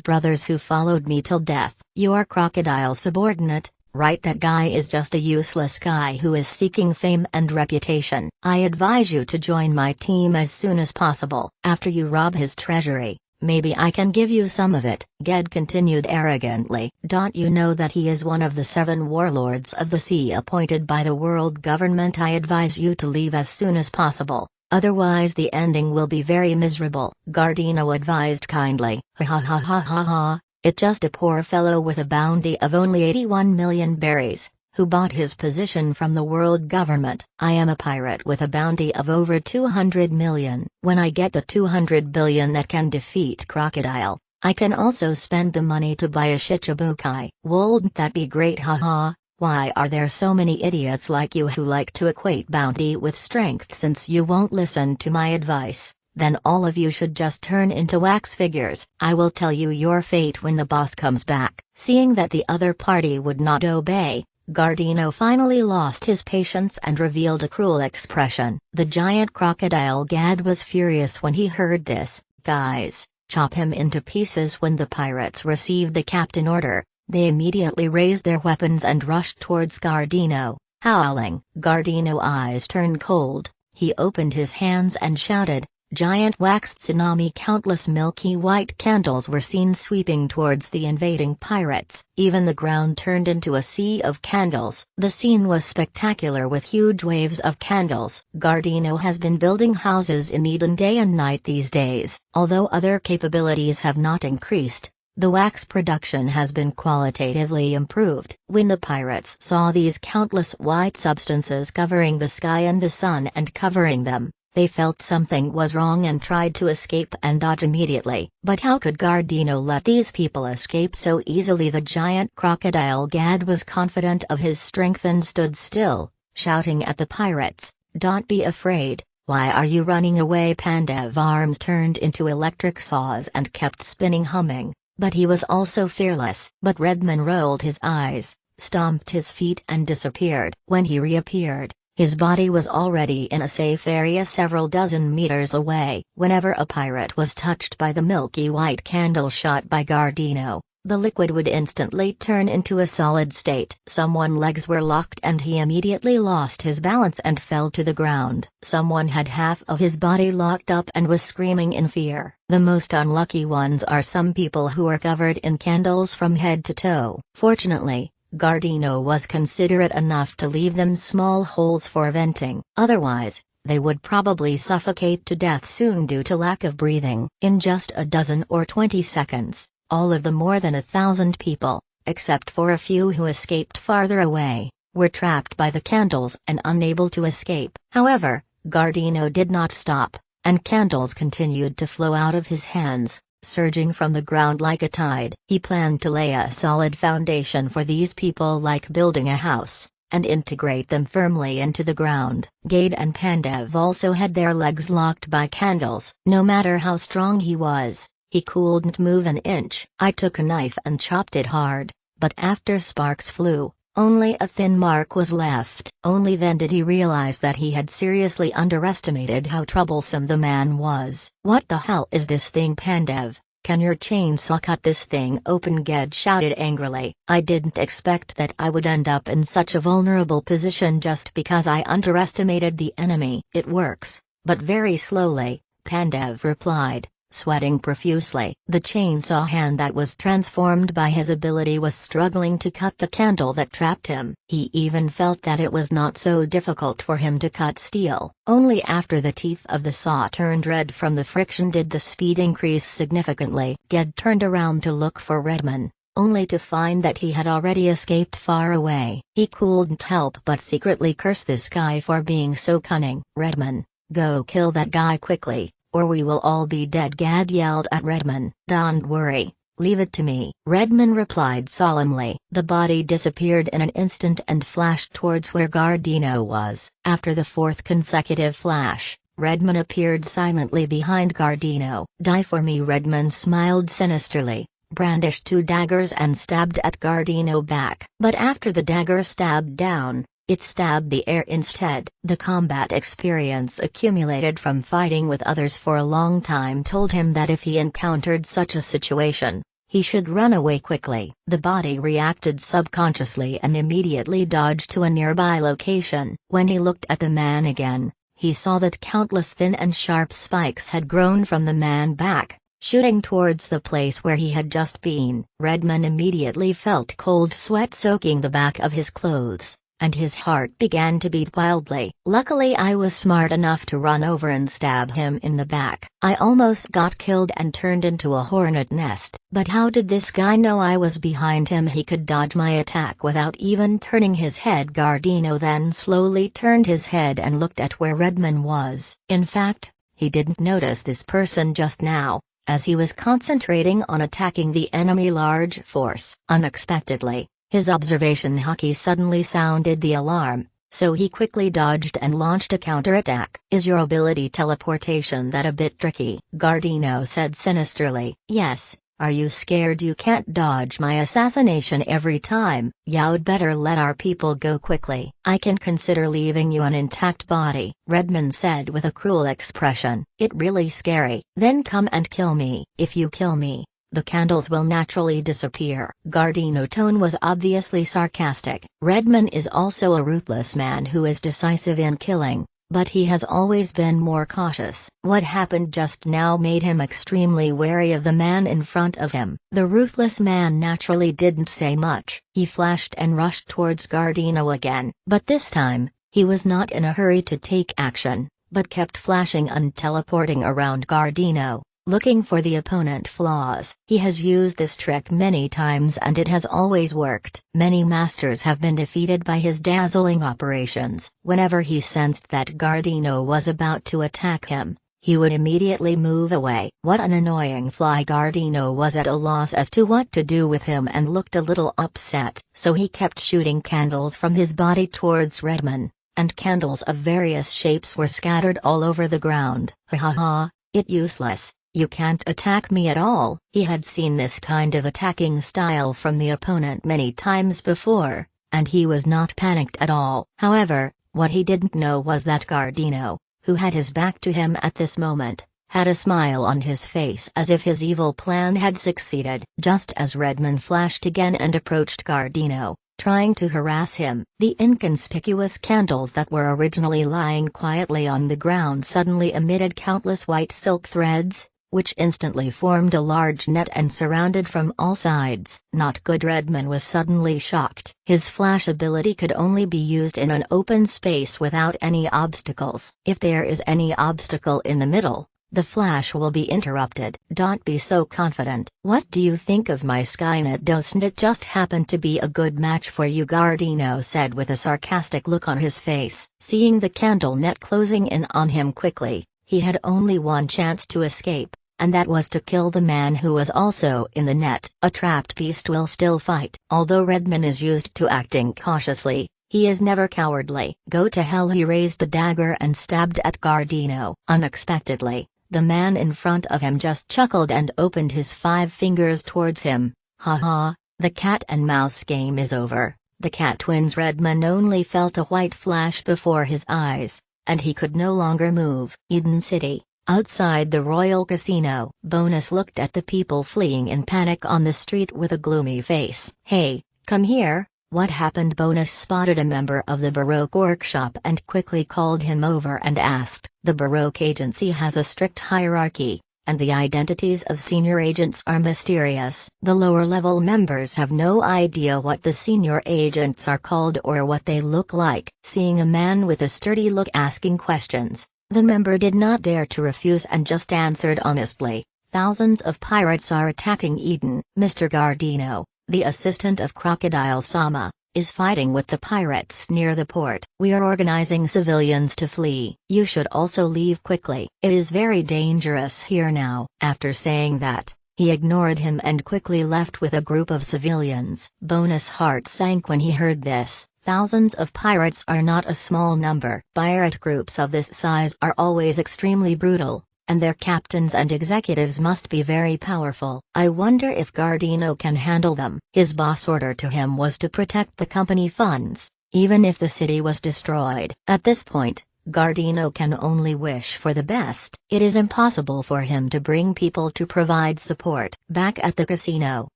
brothers who followed me till death. Your crocodile subordinate, right? That guy is just a useless guy who is seeking fame and reputation. I advise you to join my team as soon as possible. After you rob his treasury, maybe I can give you some of it, Ged continued arrogantly. Don't you know that he is one of the 7 warlords of the sea appointed by the world government? I advise you to leave as soon as possible, otherwise the ending will be very miserable, Gardino advised kindly. Ha ha ha ha ha ha, it's just a poor fellow with a bounty of only 81 million berries, who bought his position from the world government. I am a pirate with a bounty of over 200 million. When I get the 200 billion that can defeat Crocodile, I can also spend the money to buy a Shichibukai. Wouldn't that be great? Haha. Why are there so many idiots like you who like to equate bounty with strength? Since you won't listen to my advice, then all of you should just turn into wax figures. I will tell you your fate when the boss comes back. Seeing that the other party would not obey, Gardino finally lost his patience and revealed a cruel expression. The giant crocodile Gad was furious when he heard this. "Guys, chop him into pieces." When the pirates received the captain order, they immediately raised their weapons and rushed towards Gardino, howling. Gardino's eyes turned cold, he opened his hands and shouted, "Giant wax tsunami!" Countless milky white candles were seen sweeping towards the invading pirates. Even the ground turned into a sea of candles. The scene was spectacular with huge waves of candles. Gardino has been building houses in Eden day and night these days. Although other capabilities have not increased, the wax production has been qualitatively improved. When the pirates saw these countless white substances covering the sky and the sun and covering them, they felt something was wrong and tried to escape and dodge immediately. But how could Gardino let these people escape so easily? The giant crocodile Gad was confident of his strength and stood still, shouting at the pirates, "Don't be afraid. Why are you running away?" Pandev's arms turned into electric saws and kept spinning, humming, but he was also fearless. But Redman rolled his eyes, stomped his feet and disappeared. When he reappeared, his body was already in a safe area several dozen meters away. Whenever a pirate was touched by the milky white candle shot by Gardino, the liquid would instantly turn into a solid state. Someone's legs were locked and he immediately lost his balance and fell to the ground. Someone had half of his body locked up and was screaming in fear. The most unlucky ones are some people who are covered in candles from head to toe. Fortunately, Gardino was considerate enough to leave them small holes for venting. Otherwise, they would probably suffocate to death soon due to lack of breathing. In just a dozen or 20 seconds, all of the more than 1,000 people, except for a few who escaped farther away, were trapped by the candles and unable to escape. However, Gardino did not stop, and candles continued to flow out of his hands, surging from the ground like a tide. He planned to lay a solid foundation for these people like building a house, and integrate them firmly into the ground. Gade and Pandev also had their legs locked by candles. No matter how strong he was, he couldn't move an inch. I took a knife and chopped it hard, but after sparks flew, only a thin mark was left. Only then did he realize that he had seriously underestimated how troublesome the man was. "What the hell is this thing, Pandev? Can your chainsaw cut this thing open?" Ged shouted angrily. "I didn't expect that I would end up in such a vulnerable position just because I underestimated the enemy." "It works, but very slowly," Pandev replied, sweating profusely. The chainsaw hand that was transformed by his ability was struggling to cut the candle that trapped him. He even felt that it was not so difficult for him to cut steel. Only after the teeth of the saw turned red from the friction did the speed increase significantly. Ged turned around to look for Redman, only to find that he had already escaped far away. He couldn't help but secretly curse this guy for being so cunning. "Redman, go kill that guy quickly, or we will all be dead," Gad yelled at Redman. "Don't worry, leave it to me," Redman replied solemnly. The body disappeared in an instant and flashed towards where Gardino was. After the fourth consecutive flash, Redman appeared silently behind Gardino. "Die for me," Redman smiled sinisterly, brandished 2 daggers and stabbed at Gardino back. But after the dagger stabbed down, it stabbed the air instead. The combat experience accumulated from fighting with others for a long time told him that if he encountered such a situation, he should run away quickly. The body reacted subconsciously and immediately dodged to a nearby location. When he looked at the man again, he saw that countless thin and sharp spikes had grown from the man back, shooting towards the place where he had just been. Redman immediately felt cold sweat soaking the back of his clothes, and his heart began to beat wildly. "Luckily I was smart enough to run over and stab him in the back. I almost got killed and turned into a hornet nest. But how did this guy know I was behind him? He could dodge my attack without even turning his head." Gardino then slowly turned his head and looked at where Redman was. In fact, he didn't notice this person just now, as he was concentrating on attacking the enemy large force. Unexpectedly, his observation hockey suddenly sounded the alarm, so he quickly dodged and launched a counterattack. "Is your ability teleportation that a bit tricky?" Gardino said sinisterly. "Yes, Are you scared you can't dodge my assassination every time? You'd better let our people go quickly. I can consider leaving you an intact body, Redmond said with a cruel expression. It really scary. Then come and kill me. If you kill me, the candles will naturally disappear. Gardino's tone was obviously sarcastic. Redmond is also a ruthless man who is decisive in killing, but he has always been more cautious. What happened just now made him extremely wary of the man in front of him. The ruthless man naturally didn't say much. He flashed and rushed towards Gardino again, but this time, he was not in a hurry to take action, but kept flashing and teleporting around Gardino, looking for the opponent's flaws. He has used this trick many times and it has always worked. Many masters have been defeated by his dazzling operations. Whenever he sensed that Gardino was about to attack him, he would immediately move away. What an annoying fly! Gardino was at a loss as to what to do with him and looked a little upset. So he kept shooting candles from his body towards Redmond, and candles of various shapes were scattered all over the ground. Ha ha ha, it's useless. You can't attack me at all. He had seen this kind of attacking style from the opponent many times before, and he was not panicked at all. However, what he didn't know was that Gardino, who had his back to him at this moment, had a smile on his face as if his evil plan had succeeded. Just as Redmond flashed again and approached Gardino, trying to harass him, the inconspicuous candles that were originally lying quietly on the ground suddenly emitted countless white silk threads, which instantly formed a large net and surrounded from all sides. Not good. Redmond was suddenly shocked. His flash ability could only be used in an open space without any obstacles. If there is any obstacle in the middle, the flash will be interrupted. Don't be so confident. What do you think of my Skynet? Doesn't it just happen to be a good match for you? Gardino said with a sarcastic look on his face. Seeing the candle net closing in on him quickly, he had only one chance to escape, and that was to kill the man who was also in the net. A trapped beast will still fight. Although Redmond is used to acting cautiously, he is never cowardly. Go to hell! He raised the dagger and stabbed at Gardino. Unexpectedly, the man in front of him just chuckled and opened his 5 fingers towards him. Ha ha, the cat and mouse game is over. The cat twins. Redmond only felt a white flash before his eyes, and he could no longer move. Eden City, outside the Royal Casino. Bonus looked at the people fleeing in panic on the street with a gloomy face. Hey, come here. What happened? Bonus spotted a member of the Baroque workshop and quickly called him over and asked. The Baroque agency has a strict hierarchy, and the identities of senior agents are mysterious. The lower-level members have no idea what the senior agents are called or what they look like. Seeing a man with a sturdy look asking questions, the member did not dare to refuse and just answered honestly. Thousands of pirates are attacking Eden. Mr. Gardino, the assistant of Crocodile Sama, is fighting with the pirates near the port. We are organizing civilians to flee. You should also leave quickly. It is very dangerous here now. After saying that, he ignored him and quickly left with a group of civilians. Bonus' heart sank when he heard this. Thousands of pirates are not a small number. Pirate groups of this size are always extremely brutal, and their captains and executives must be very powerful. I wonder if Gardino can handle them. His boss' order to him was to protect the company funds, even if the city was destroyed. At this point, Gardino can only wish for the best. It is impossible for him to bring people to provide support. Back at the casino,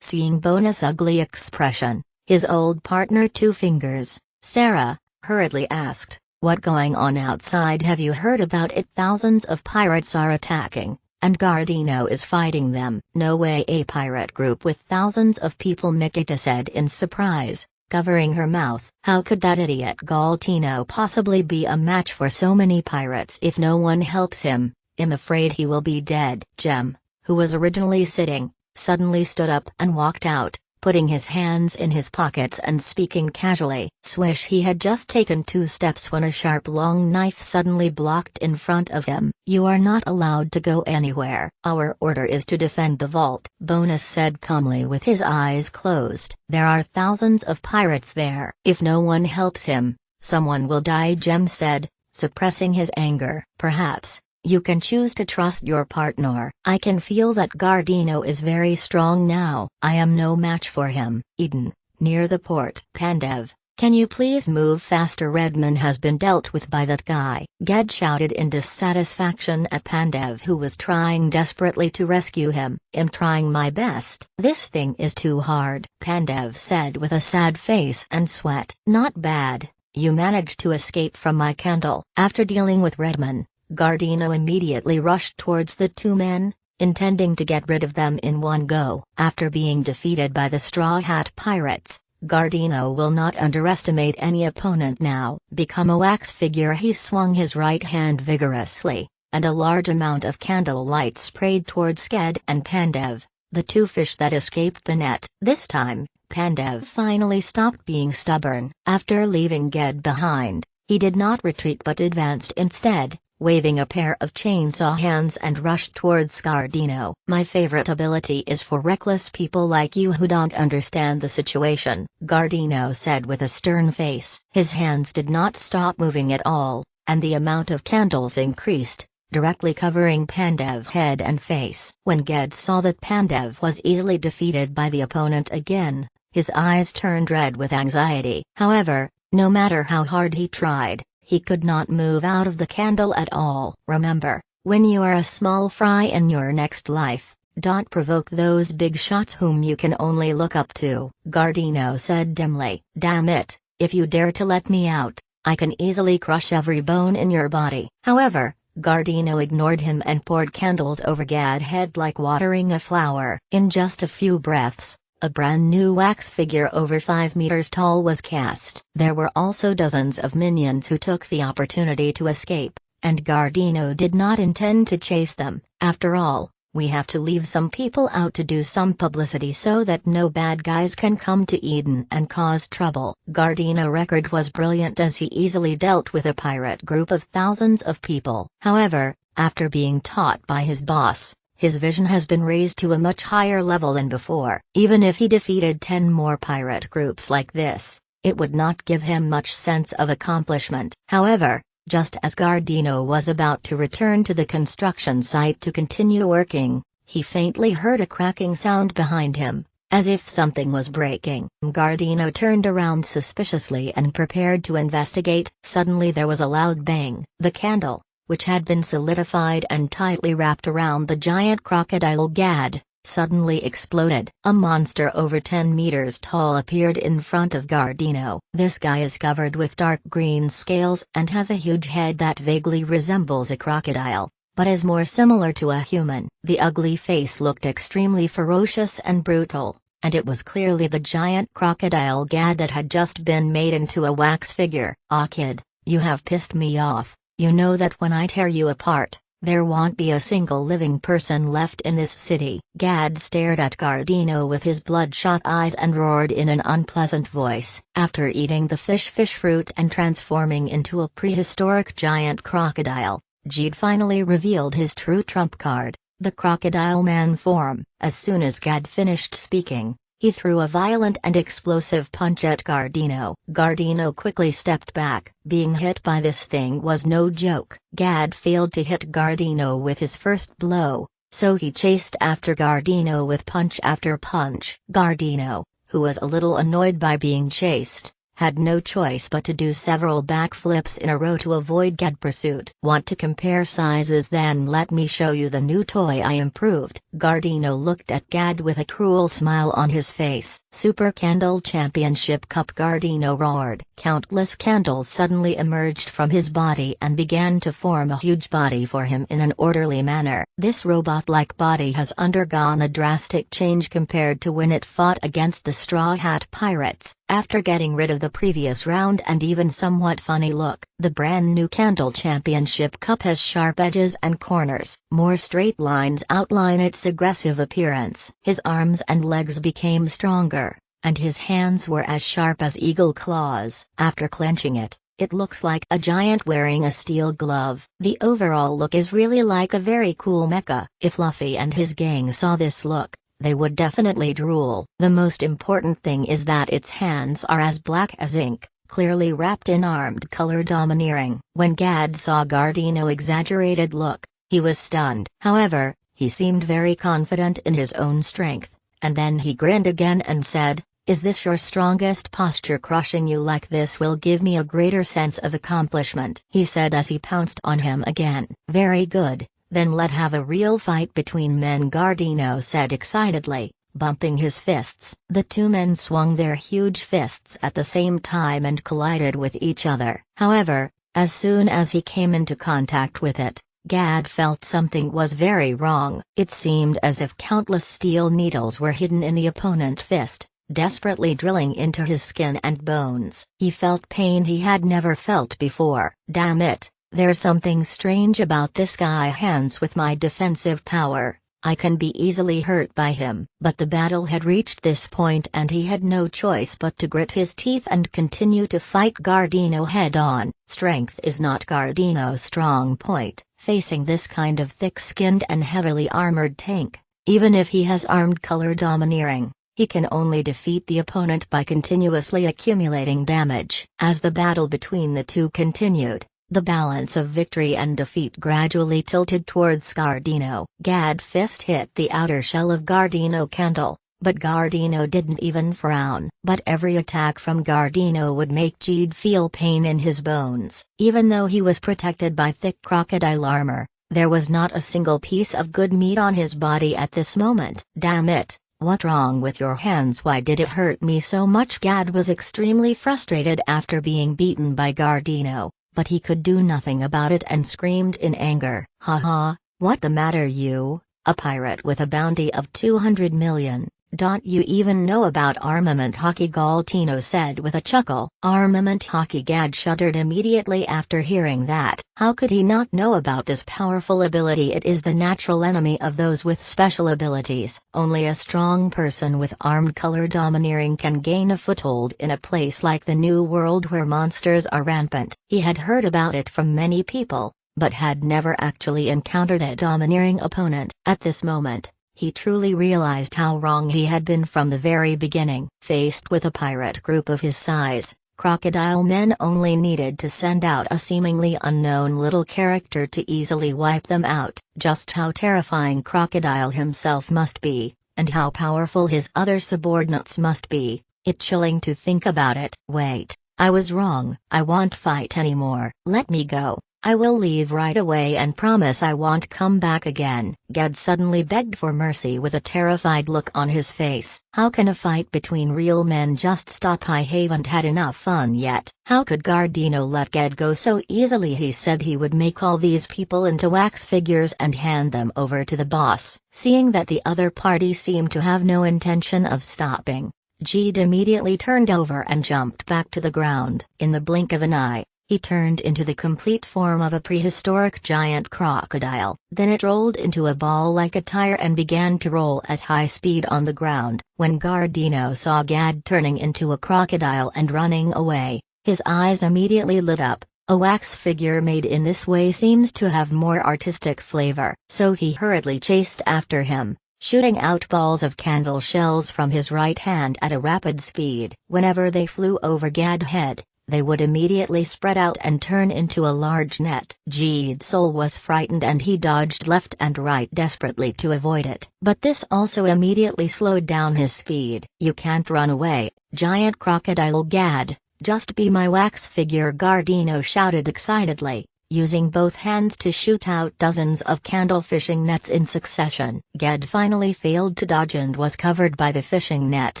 seeing Bonus' ugly expression, his old partner Two Fingers, Sarah, hurriedly asked, "What going on outside? Have you heard about it? Thousands of pirates are attacking, and Gardino is fighting them." "No way, a pirate group with thousands of people," Mikita said in surprise, covering her mouth. "How could that idiot Galtino possibly be a match for so many pirates if no one helps him? I'm afraid he will be dead." Jem, who was originally sitting, suddenly stood up and walked out, putting his hands in his pockets and speaking casually. Swish! He had just taken 2 steps when a sharp long knife suddenly blocked in front of him. "You are not allowed to go anywhere. Our order is to defend the vault," Bonus said calmly with his eyes closed. "There are thousands of pirates there. If no one helps him, someone will die," Jem said, suppressing his anger. "Perhaps, You can choose to trust your partner. I can feel that Gardino is very strong now. I am no match for him. Eden, near the port. Pandev, can you please move faster? Redman has been dealt with by that guy. Ged shouted in dissatisfaction at Pandev, who was trying desperately to rescue him. I'm trying my best. This thing is too hard, Pandev said with a sad face and sweat. Not bad. You managed to escape from my candle. After dealing with Redman, Gardino immediately rushed towards the two men, intending to get rid of them in one go. After being defeated by the Straw Hat Pirates, Gardino will not underestimate any opponent now. Become a wax figure. He swung his right hand vigorously, and a large amount of candle light sprayed towards Ged and Pandev, the two fish that escaped the net. This time, Pandev finally stopped being stubborn. After leaving Ged behind, he did not retreat but advanced instead, waving a pair of chainsaw hands, and rushed towards Gardino. My favorite ability is for reckless people like you who don't understand the situation, Gardino said with a stern face. His hands did not stop moving at all, and the amount of candles increased, directly covering Pandev's head and face. When Ged saw that Pandev was easily defeated by the opponent again, his eyes turned red with anxiety. However, no matter how hard he tried, he could not move out of the candle at all. Remember, when you are a small fry in your next life, don't provoke those big shots whom you can only look up to, Gardino said dimly. Damn it, if you dare to let me out, I can easily crush every bone in your body. However, Gardino ignored him and poured candles over Ged's head like watering a flower. In just a few breaths, a brand new wax figure over 5 meters tall was cast. There were also dozens of minions who took the opportunity to escape, and Gardino did not intend to chase them. After all, we have to leave some people out to do some publicity so that no bad guys can come to Eden and cause trouble. Gardino's record was brilliant as he easily dealt with a pirate group of thousands of people. However, after being taught by his boss, his vision has been raised to a much higher level than before. Even if he defeated 10 more pirate groups like this, it would not give him much sense of accomplishment. However, just as Gardino was about to return to the construction site to continue working, he faintly heard a cracking sound behind him, as if something was breaking. Gardino turned around suspiciously and prepared to investigate. Suddenly there was a loud bang. The candle, which had been solidified and tightly wrapped around the giant crocodile Gad, suddenly exploded. A monster over 10 meters tall appeared in front of Gardino. This guy is covered with dark green scales and has a huge head that vaguely resembles a crocodile, but is more similar to a human. The ugly face looked extremely ferocious and brutal, and it was clearly the giant crocodile Gad that had just been made into a wax figure. "Ah kid, you have pissed me off. You know that when I tear you apart, there won't be a single living person left in this city." Gad stared at Gardino with his bloodshot eyes and roared in an unpleasant voice. After eating the fish fruit and transforming into a prehistoric giant crocodile, Ged finally revealed his true trump card, the crocodile man form. As soon as Gad finished speaking, he threw a violent and explosive punch at Gardino. Gardino quickly stepped back. Being hit by this thing was no joke. Gad failed to hit Gardino with his first blow, so he chased after Gardino with punch after punch. Gardino, who was a little annoyed by being chased, had no choice but to do several backflips in a row to avoid Gad pursuit. "Want to compare sizes? Then let me show you the new toy I improved." Gardino looked at Gad with a cruel smile on his face. "Super Candle Championship Cup!" Gardino roared. Countless candles suddenly emerged from his body and began to form a huge body for him in an orderly manner. This robot-like body has undergone a drastic change compared to when it fought against the Straw Hat Pirates. After getting rid of the previous round and even somewhat funny look, the brand new Candle Championship Cup has sharp edges and corners. More straight lines outline its aggressive appearance. His arms and legs became stronger, and his hands were as sharp as eagle claws. After clenching it, it looks like a giant wearing a steel glove. The overall look is really like a very cool mecha. If Luffy and his gang saw this look, they would definitely drool. The most important thing is that its hands are as black as ink, clearly wrapped in armed color domineering. When Gad saw Gardino's exaggerated look, He was stunned. However, he seemed very confident in his own strength, and then he grinned again and said, "Is this your strongest posture? Crushing you like this will give me a greater sense of accomplishment," he said as he pounced on him again. "Very good, then let's have a real fight between men," Gardino said excitedly, bumping his fists. The two men swung their huge fists at the same time and collided with each other. However, as soon as he came into contact with it, Gad felt something was very wrong. It seemed as if countless steel needles were hidden in the opponent's fist, desperately drilling into his skin and bones. He felt pain he had never felt before. "Damn it, there's something strange about this guy. Hands with my defensive power, I can be easily hurt by him." But the battle had reached this point and he had no choice but to grit his teeth and continue to fight Gardino head-on. Strength is not Gardino's strong point. Facing this kind of thick-skinned and heavily armored tank, even if he has armed color domineering, he can only defeat the opponent by continuously accumulating damage. As the battle between the two continued, the balance of victory and defeat gradually tilted towards Gardino. Gad's fist hit the outer shell of Gardino Candle, but Gardino didn't even frown. But every attack from Gardino would make Ged feel pain in his bones. Even though he was protected by thick crocodile armor, there was not a single piece of good meat on his body at this moment. "Damn it, what's wrong with your hands? Why did it hurt me so much?" Gad was extremely frustrated after being beaten by Gardino, but he could do nothing about it and screamed in anger. "Haha, what the matter you, a pirate with a bounty of 200 million? Don't you even know about armament hockey?" Galtino said with a chuckle. Armament hockey. Gad shuddered immediately after hearing that. How could he not know about this powerful ability? It is the natural enemy of those with special abilities. Only a strong person with armed color domineering can gain a foothold in a place like the New World where monsters are rampant. He had heard about it from many people, but had never actually encountered a domineering opponent. At this moment, he truly realized how wrong he had been from the very beginning. Faced with a pirate group of his size, Crocodile men only needed to send out a seemingly unknown little character to easily wipe them out. Just how terrifying Crocodile himself must be, and how powerful his other subordinates must be, it's chilling to think about it. "Wait, I was wrong. I won't fight anymore. Let me go. I will leave right away and promise I won't come back again." Gad suddenly begged for mercy with a terrified look on his face. How can a fight between real men just stop? "I haven't had enough fun yet." How could Gardino let Gad go so easily? He said he would make all these people into wax figures and hand them over to the boss. Seeing that the other party seemed to have no intention of stopping, Ged immediately turned over and jumped back to the ground. In the blink of an eye, he turned into the complete form of a prehistoric giant crocodile. Then it rolled into a ball like a tire and began to roll at high speed on the ground. When Gardino saw Gad turning into a crocodile and running away, his eyes immediately lit up. A wax figure made in this way seems to have more artistic flavor. So he hurriedly chased after him, shooting out balls of candle shells from his right hand at a rapid speed. Whenever they flew over Gad's head, they would immediately spread out and turn into a large net. Ged's soul was frightened and he dodged left and right desperately to avoid it. But this also immediately slowed down his speed. "You can't run away, giant crocodile Gad, just be my wax figure," Gardino shouted excitedly, using both hands to shoot out dozens of candle fishing nets in succession. Gad finally failed to dodge and was covered by the fishing net.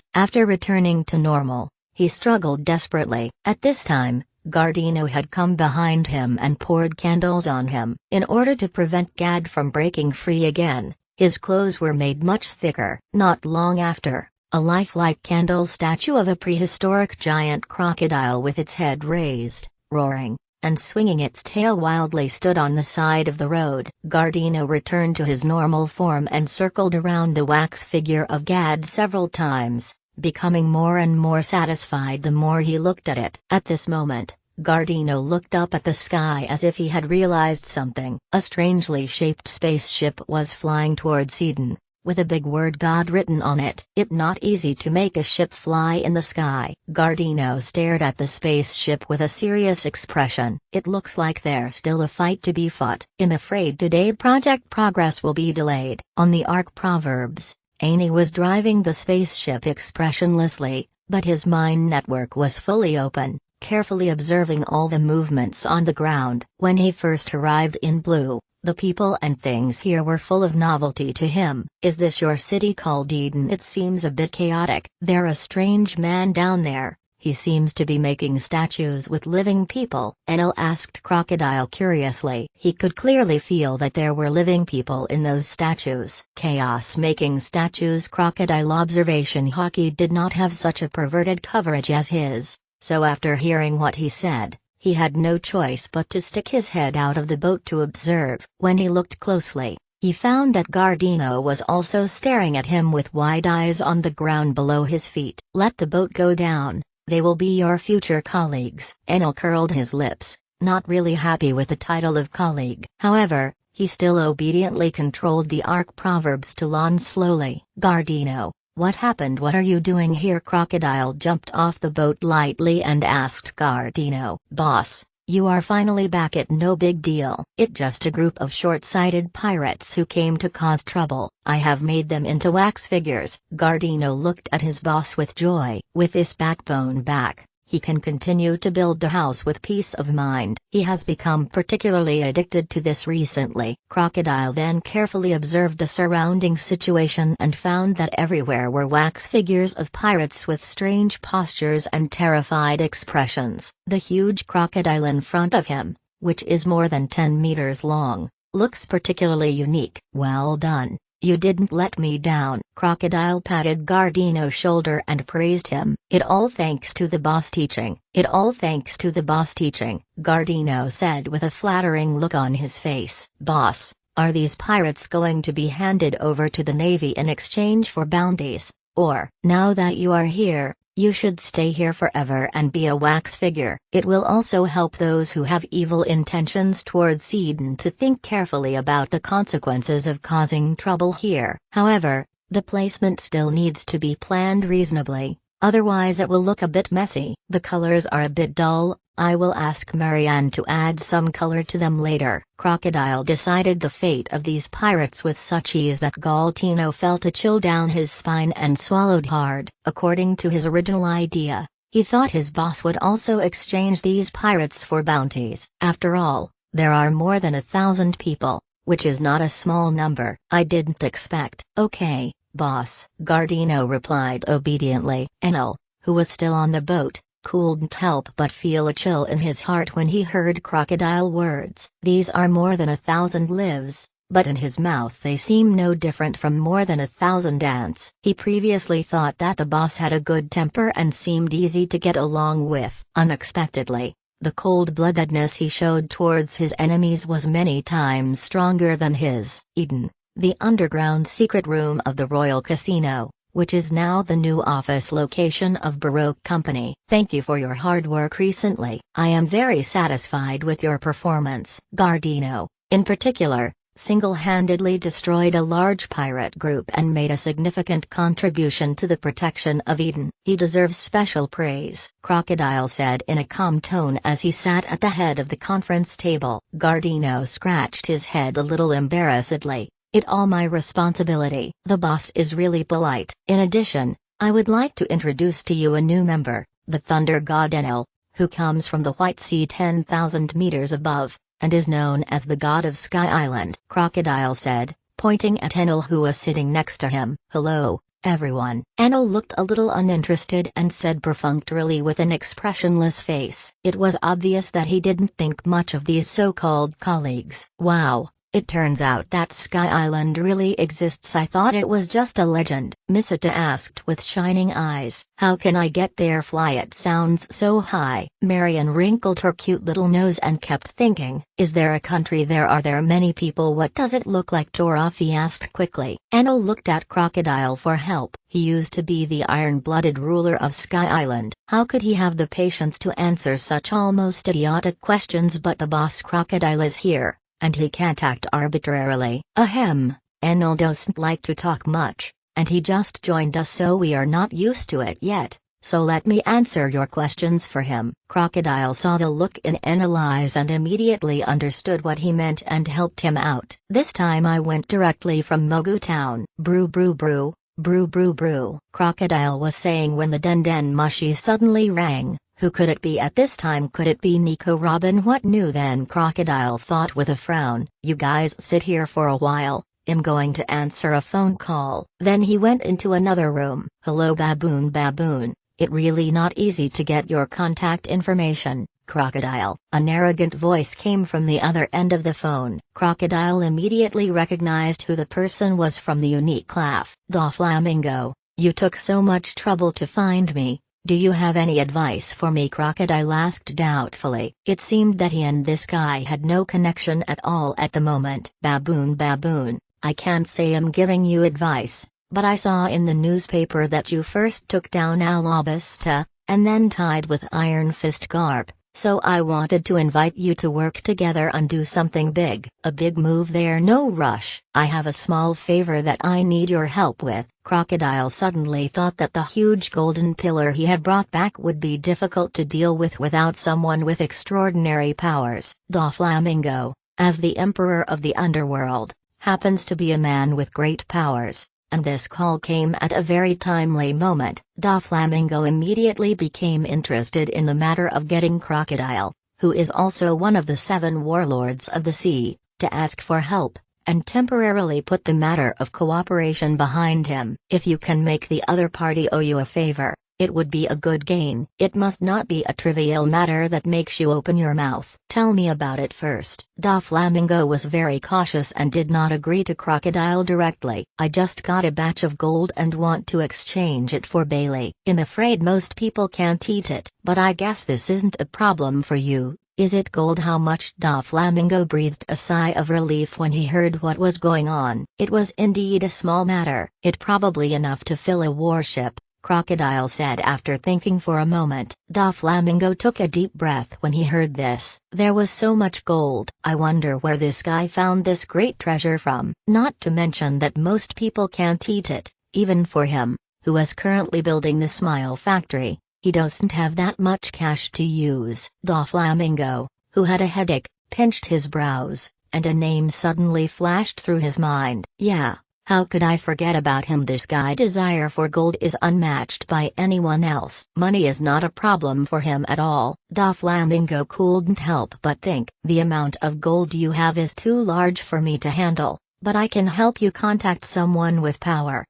After returning to normal, he struggled desperately. At this time, Gardino had come behind him and poured candles on him. In order to prevent Gad from breaking free again, his clothes were made much thicker. Not long after, a lifelike candle statue of a prehistoric giant crocodile with its head raised, roaring, and swinging its tail wildly stood on the side of the road. Gardino returned to his normal form and circled around the wax figure of Gad several times, becoming more and more satisfied the more he looked at it. At this moment, Gardino looked up at the sky as if he had realized something. A strangely shaped spaceship was flying towards Eden, with a big word God written on it. It not easy to make a ship fly in the sky. Gardino stared at the spaceship with a serious expression. It looks like there's still a fight to be fought. I'm afraid today project progress will be delayed. On the Ark Proverbs, Annie was driving the spaceship expressionlessly, but his mind network was fully open, carefully observing all the movements on the ground. When he first arrived in Blue, the people and things here were full of novelty to him. Is this your city called Eden? It seems a bit chaotic. There's a strange man down there. He seems to be making statues with living people. Enel asked Crocodile curiously. He could clearly feel that there were living people in those statues. Chaos making statues. Crocodile observation. Hockey did not have such a perverted coverage as his, so after hearing what he said, he had no choice but to stick his head out of the boat to observe. When he looked closely, he found that Gardino was also staring at him with wide eyes on the ground below his feet. Let the boat go down, they will be your future colleagues. Enel curled his lips, not really happy with the title of colleague. However, he still obediently controlled the Ark Proverbs to launch slowly. Gardino, what happened? What are you doing here? Crocodile jumped off the boat lightly and asked Gardino. Boss, you are finally back. It no big deal. It just a group of short-sighted pirates who came to cause trouble. I have made them into wax figures. Gardino looked at his boss with joy. With this backbone back, he can continue to build the house with peace of mind. He has become particularly addicted to this recently. Crocodile then carefully observed the surrounding situation and found that everywhere were wax figures of pirates with strange postures and terrified expressions. The huge crocodile in front of him, which is more than 10 meters long, looks particularly unique. Well done. You didn't let me down. Crocodile patted Gardino's shoulder and praised him. It all thanks to the boss teaching. It all thanks to the boss teaching, Gardino said with a flattering look on his face. Boss, are these pirates going to be handed over to the Navy in exchange for bounties? Or, now that you are here, you should stay here forever and be a wax figure. It will also help those who have evil intentions towards Eden to think carefully about the consequences of causing trouble here. However, the placement still needs to be planned reasonably, otherwise it will look a bit messy. The colors are a bit dull. I will ask Marianne to add some color to them later. Crocodile decided the fate of these pirates with such ease that Gardino felt a chill down his spine and swallowed hard. According to his original idea, he thought his boss would also exchange these pirates for bounties. After all, there are more than 1,000 people, which is not a small number. I didn't expect. Okay, boss, Gardino replied obediently. Enel, who was still on the boat, couldn't help but feel a chill in his heart when he heard Crocodile words. These are more than 1,000 lives, but in his mouth they seem no different from more than 1,000 ants. He previously thought that the boss had a good temper and seemed easy to get along with. Unexpectedly, the cold-bloodedness he showed towards his enemies was many times stronger than his. Eden, the underground secret room of the Royal Casino, which is now the new office location of Baroque Company. Thank you for your hard work recently. I am very satisfied with your performance. Gardino, in particular, single-handedly destroyed a large pirate group and made a significant contribution to the protection of Eden. He deserves special praise, Crocodile said in a calm tone as he sat at the head of the conference table. Gardino scratched his head a little embarrassedly. It all my responsibility. The boss is really polite. In addition, I would like to introduce to you a new member, the Thunder God Enel, who comes from the White Sea 10,000 meters above, and is known as the God of Sky Island. Crocodile said, pointing at Enel who was sitting next to him. Hello, everyone. Enel looked a little uninterested and said perfunctorily with an expressionless face. It was obvious that he didn't think much of these so-called colleagues. Wow. It turns out that Sky Island really exists. I thought it was just a legend. Misita asked with shining eyes. How can I get there? Fly, it sounds so high. Marian wrinkled her cute little nose and kept thinking, is there a country there? Are there many people? What does it look like? Dorothy asked quickly. Enel looked at Crocodile for help. He used to be the iron-blooded ruler of Sky Island. How could he have the patience to answer such almost idiotic questions? But the boss Crocodile is here, and he can't act arbitrarily. Ahem. Enel doesn't like to talk much, and he just joined us, so we are not used to it yet. So let me answer your questions for him." Crocodile saw the look in Enel's eyes and immediately understood what he meant and helped him out. "This time I went directly from Mogu town." "Brew brew brew, brew brew brew," Crocodile was saying when the Den Mushy suddenly rang. Who could it be at this time? Could it be Nico Robin? What new then? Crocodile thought with a frown. "You guys sit here for a while. I'm going to answer a phone call." Then he went into another room. "Hello Baboon Baboon. It really not easy to get your contact information, Crocodile." An arrogant voice came from the other end of the phone. Crocodile immediately recognized who the person was from the unique laugh. "Doflamingo, you took so much trouble to find me. Do you have any advice for me?" Crocodile asked doubtfully. It seemed that he and this guy had no connection at all at the moment. "Baboon Baboon, I can't say I'm giving you advice, but I saw in the newspaper that you first took down Alabasta, and then tied with Iron Fist Garp, so I wanted to invite you to work together and do something big." "A big move there, no rush. I have a small favor that I need your help with." Crocodile suddenly thought that the huge golden pillar he had brought back would be difficult to deal with without someone with extraordinary powers. Doflamingo, as the Emperor of the Underworld, happens to be a man with great powers, and this call came at a very timely moment. Doflamingo immediately became interested in the matter of getting Crocodile, who is also one of the 7 warlords of the sea, to ask for help, and temporarily put the matter of cooperation behind him. "If you can make the other party owe you a favor, it would be a good gain. It must not be a trivial matter that makes you open your mouth. Tell me about it first." Doflamingo was very cautious and did not agree to Crocodile directly. "I just got a batch of gold and want to exchange it for Bailey. I'm afraid most people can't eat it, but I guess this isn't a problem for you. Is it gold? How much?" Doflamingo breathed a sigh of relief when he heard what was going on. It was indeed a small matter. "It probably enough to fill a warship," Crocodile said after thinking for a moment. Doflamingo took a deep breath when he heard this. There was so much gold. "I wonder where this guy found this great treasure from. Not to mention that most people can't eat it, even for him, who is currently building the Smile Factory. He doesn't have that much cash to use." Doflamingo, who had a headache, pinched his brows, and a name suddenly flashed through his mind. "Yeah, how could I forget about him? This guy's desire for gold is unmatched by anyone else. Money is not a problem for him at all." Doflamingo couldn't help but think, "The amount of gold you have is too large for me to handle, but I can help you contact someone with power."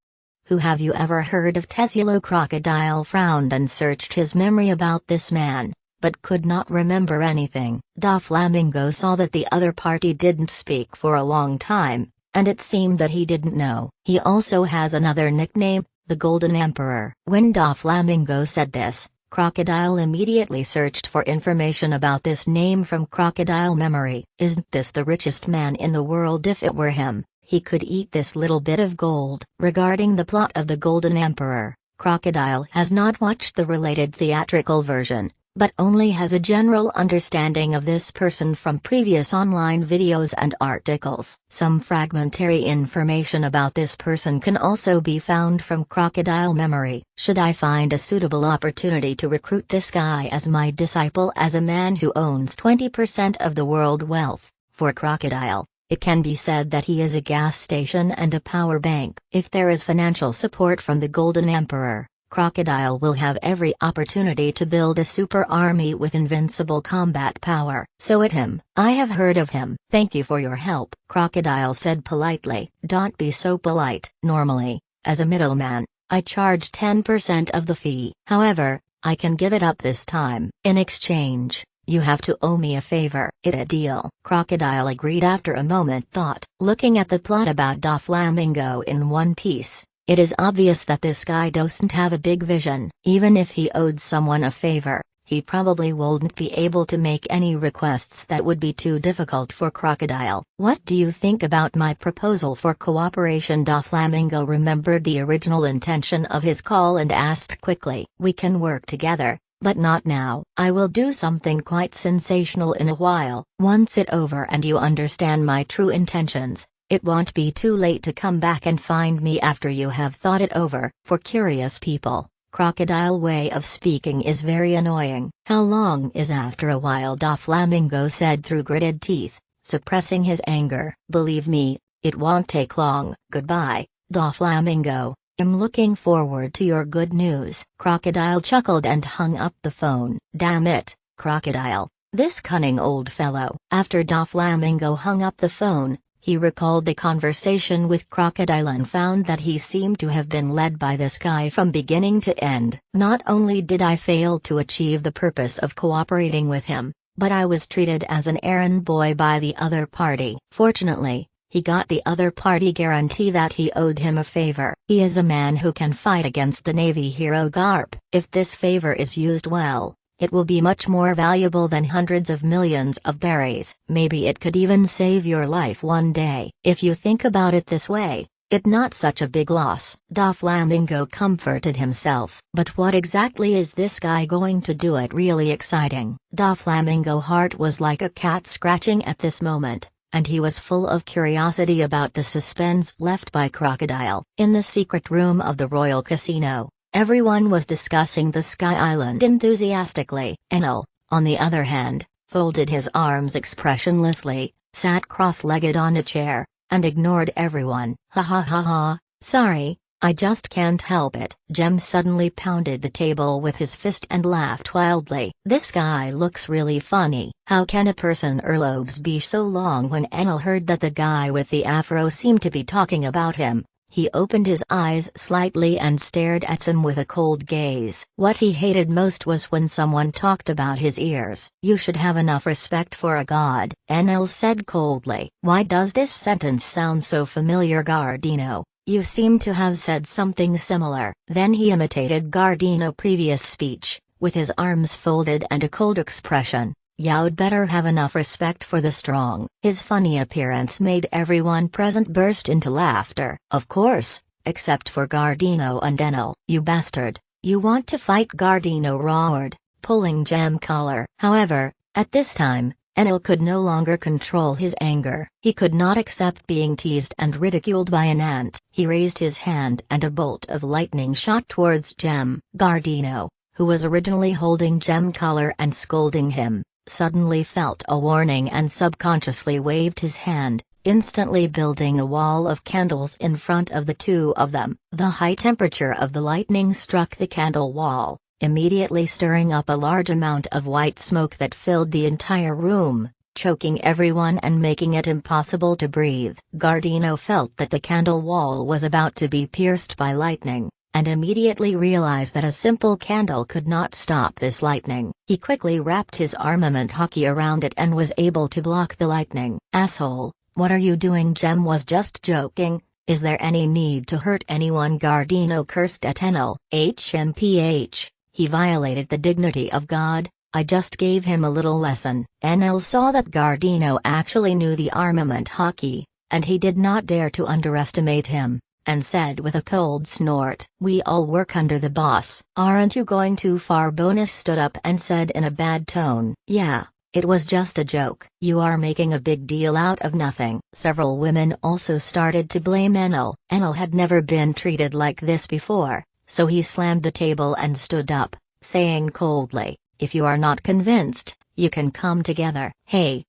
"Who have you ever heard of Tesulo?" Crocodile frowned and searched his memory about this man, but could not remember anything. Doflamingo saw that the other party didn't speak for a long time, and it seemed that he didn't know. "He also has another nickname, the Golden Emperor." When Doflamingo said this, Crocodile immediately searched for information about this name from Crocodile memory. "Isn't this the richest man in the world? If it were him, he could eat this little bit of gold." Regarding the plot of the Golden Emperor, Crocodile has not watched the related theatrical version, but only has a general understanding of this person from previous online videos and articles. Some fragmentary information about this person can also be found from Crocodile memory. "Should I find a suitable opportunity to recruit this guy as my disciple, as a man who owns 20% of the world wealth?" For Crocodile, it can be said that he is a gas station and a power bank. If there is financial support from the Golden Emperor, Crocodile will have every opportunity to build a super army with invincible combat power. "So at him, I have heard of him." "Thank you for your help," Crocodile said politely. "Don't be so polite." "Normally, as a middleman, I charge 10% of the fee. However, I can give it up this time. In exchange, you have to owe me a favor." "It a deal." Crocodile agreed after a moment thought. Looking at the plot about Doflamingo in One Piece, it is obvious that this guy doesn't have a big vision. Even if he owed someone a favor, he probably wouldn't be able to make any requests that would be too difficult for Crocodile. "What do you think about my proposal for cooperation?" Doflamingo remembered the original intention of his call and asked quickly. "We can work together, but not now. I will do something quite sensational in a while. Once it's over and you understand my true intentions, It won't be too late to come back and find me after you have thought it over. For curious people, crocodile way of speaking is very annoying. How long is after a while? Flamingo said through gritted teeth, suppressing his anger. Believe me, it won't take long. Goodbye, Flamingo. I'm looking forward to your good news. Crocodile chuckled and hung up the phone. Damn it, Crocodile, this cunning old fellow. After Flamingo hung up the phone, he recalled the conversation with Crocodile and found that he seemed to have been led by this guy from beginning to end. Not only did I fail to achieve the purpose of cooperating with him, but I was treated as an errand boy by the other party. Fortunately, he got the other party guarantee that he owed him a favor. He is a man who can fight against the Navy hero Garp. If this favor is used well, it will be much more valuable than hundreds of millions of berries. Maybe it could even save your life one day. If you think about it this way, it's not such a big loss. Flamingo comforted himself. But what exactly is this guy going to do? It really exciting. Flamingo heart was like a cat scratching at this moment, and he was full of curiosity about the suspense left by Crocodile. In the secret room of the Royal Casino, everyone was discussing the Sky Island enthusiastically. Enel, on the other hand, folded his arms expressionlessly, sat cross-legged on a chair, and ignored everyone. Ha ha ha ha, sorry, I just can't help it. Jem suddenly pounded the table with his fist and laughed wildly. This guy looks really funny. How can a person's earlobes be so long? When Enel heard that the guy with the afro seemed to be talking about him, he opened his eyes slightly and stared at Sam with a cold gaze. What he hated most was when someone talked about his ears. You should have enough respect for a god, Enel said coldly. Why does this sentence sound so familiar? Gardino, you seem to have said something similar. Then he imitated Gardino's previous speech, with his arms folded and a cold expression. You'd better have enough respect for the strong. His funny appearance made everyone present burst into laughter. Of course, except for Gardino and Enel. You bastard, you want to fight? Gardino roared, pulling Jem collar. However, at this time, Enel could no longer control his anger. He could not accept being teased and ridiculed by an ant. He raised his hand and a bolt of lightning shot towards Jem. Gardino, who was originally holding Jem collar and scolding him, suddenly felt a warning and subconsciously waved his hand, instantly building a wall of candles in front of the two of them. The high temperature of the lightning struck the candle wall, immediately stirring up a large amount of white smoke that filled the entire room, choking everyone and making it impossible to breathe. Gardino felt that the candle wall was about to be pierced by lightning, and immediately realized that a simple candle could not stop this lightning. He quickly wrapped his armament hockey around it and was able to block the lightning. Asshole, what are you doing? Jem was just joking. Is there any need to hurt anyone? Gardino cursed at Enel. HMPH, he violated the dignity of God. I just gave him a little lesson. Enel saw that Gardino actually knew the armament hockey, and he did not dare to underestimate him, and said with a cold snort, we all work under the boss. Aren't you going too far? Bonus stood up and said in a bad tone. Yeah, it was just a joke. You are making a big deal out of nothing. Several women also started to blame Enel. Enel had never been treated like this before, so he slammed the table and stood up, saying coldly, if you are not convinced, you can come together. Hey,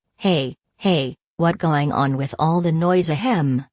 what going on with all the noise? Ahem.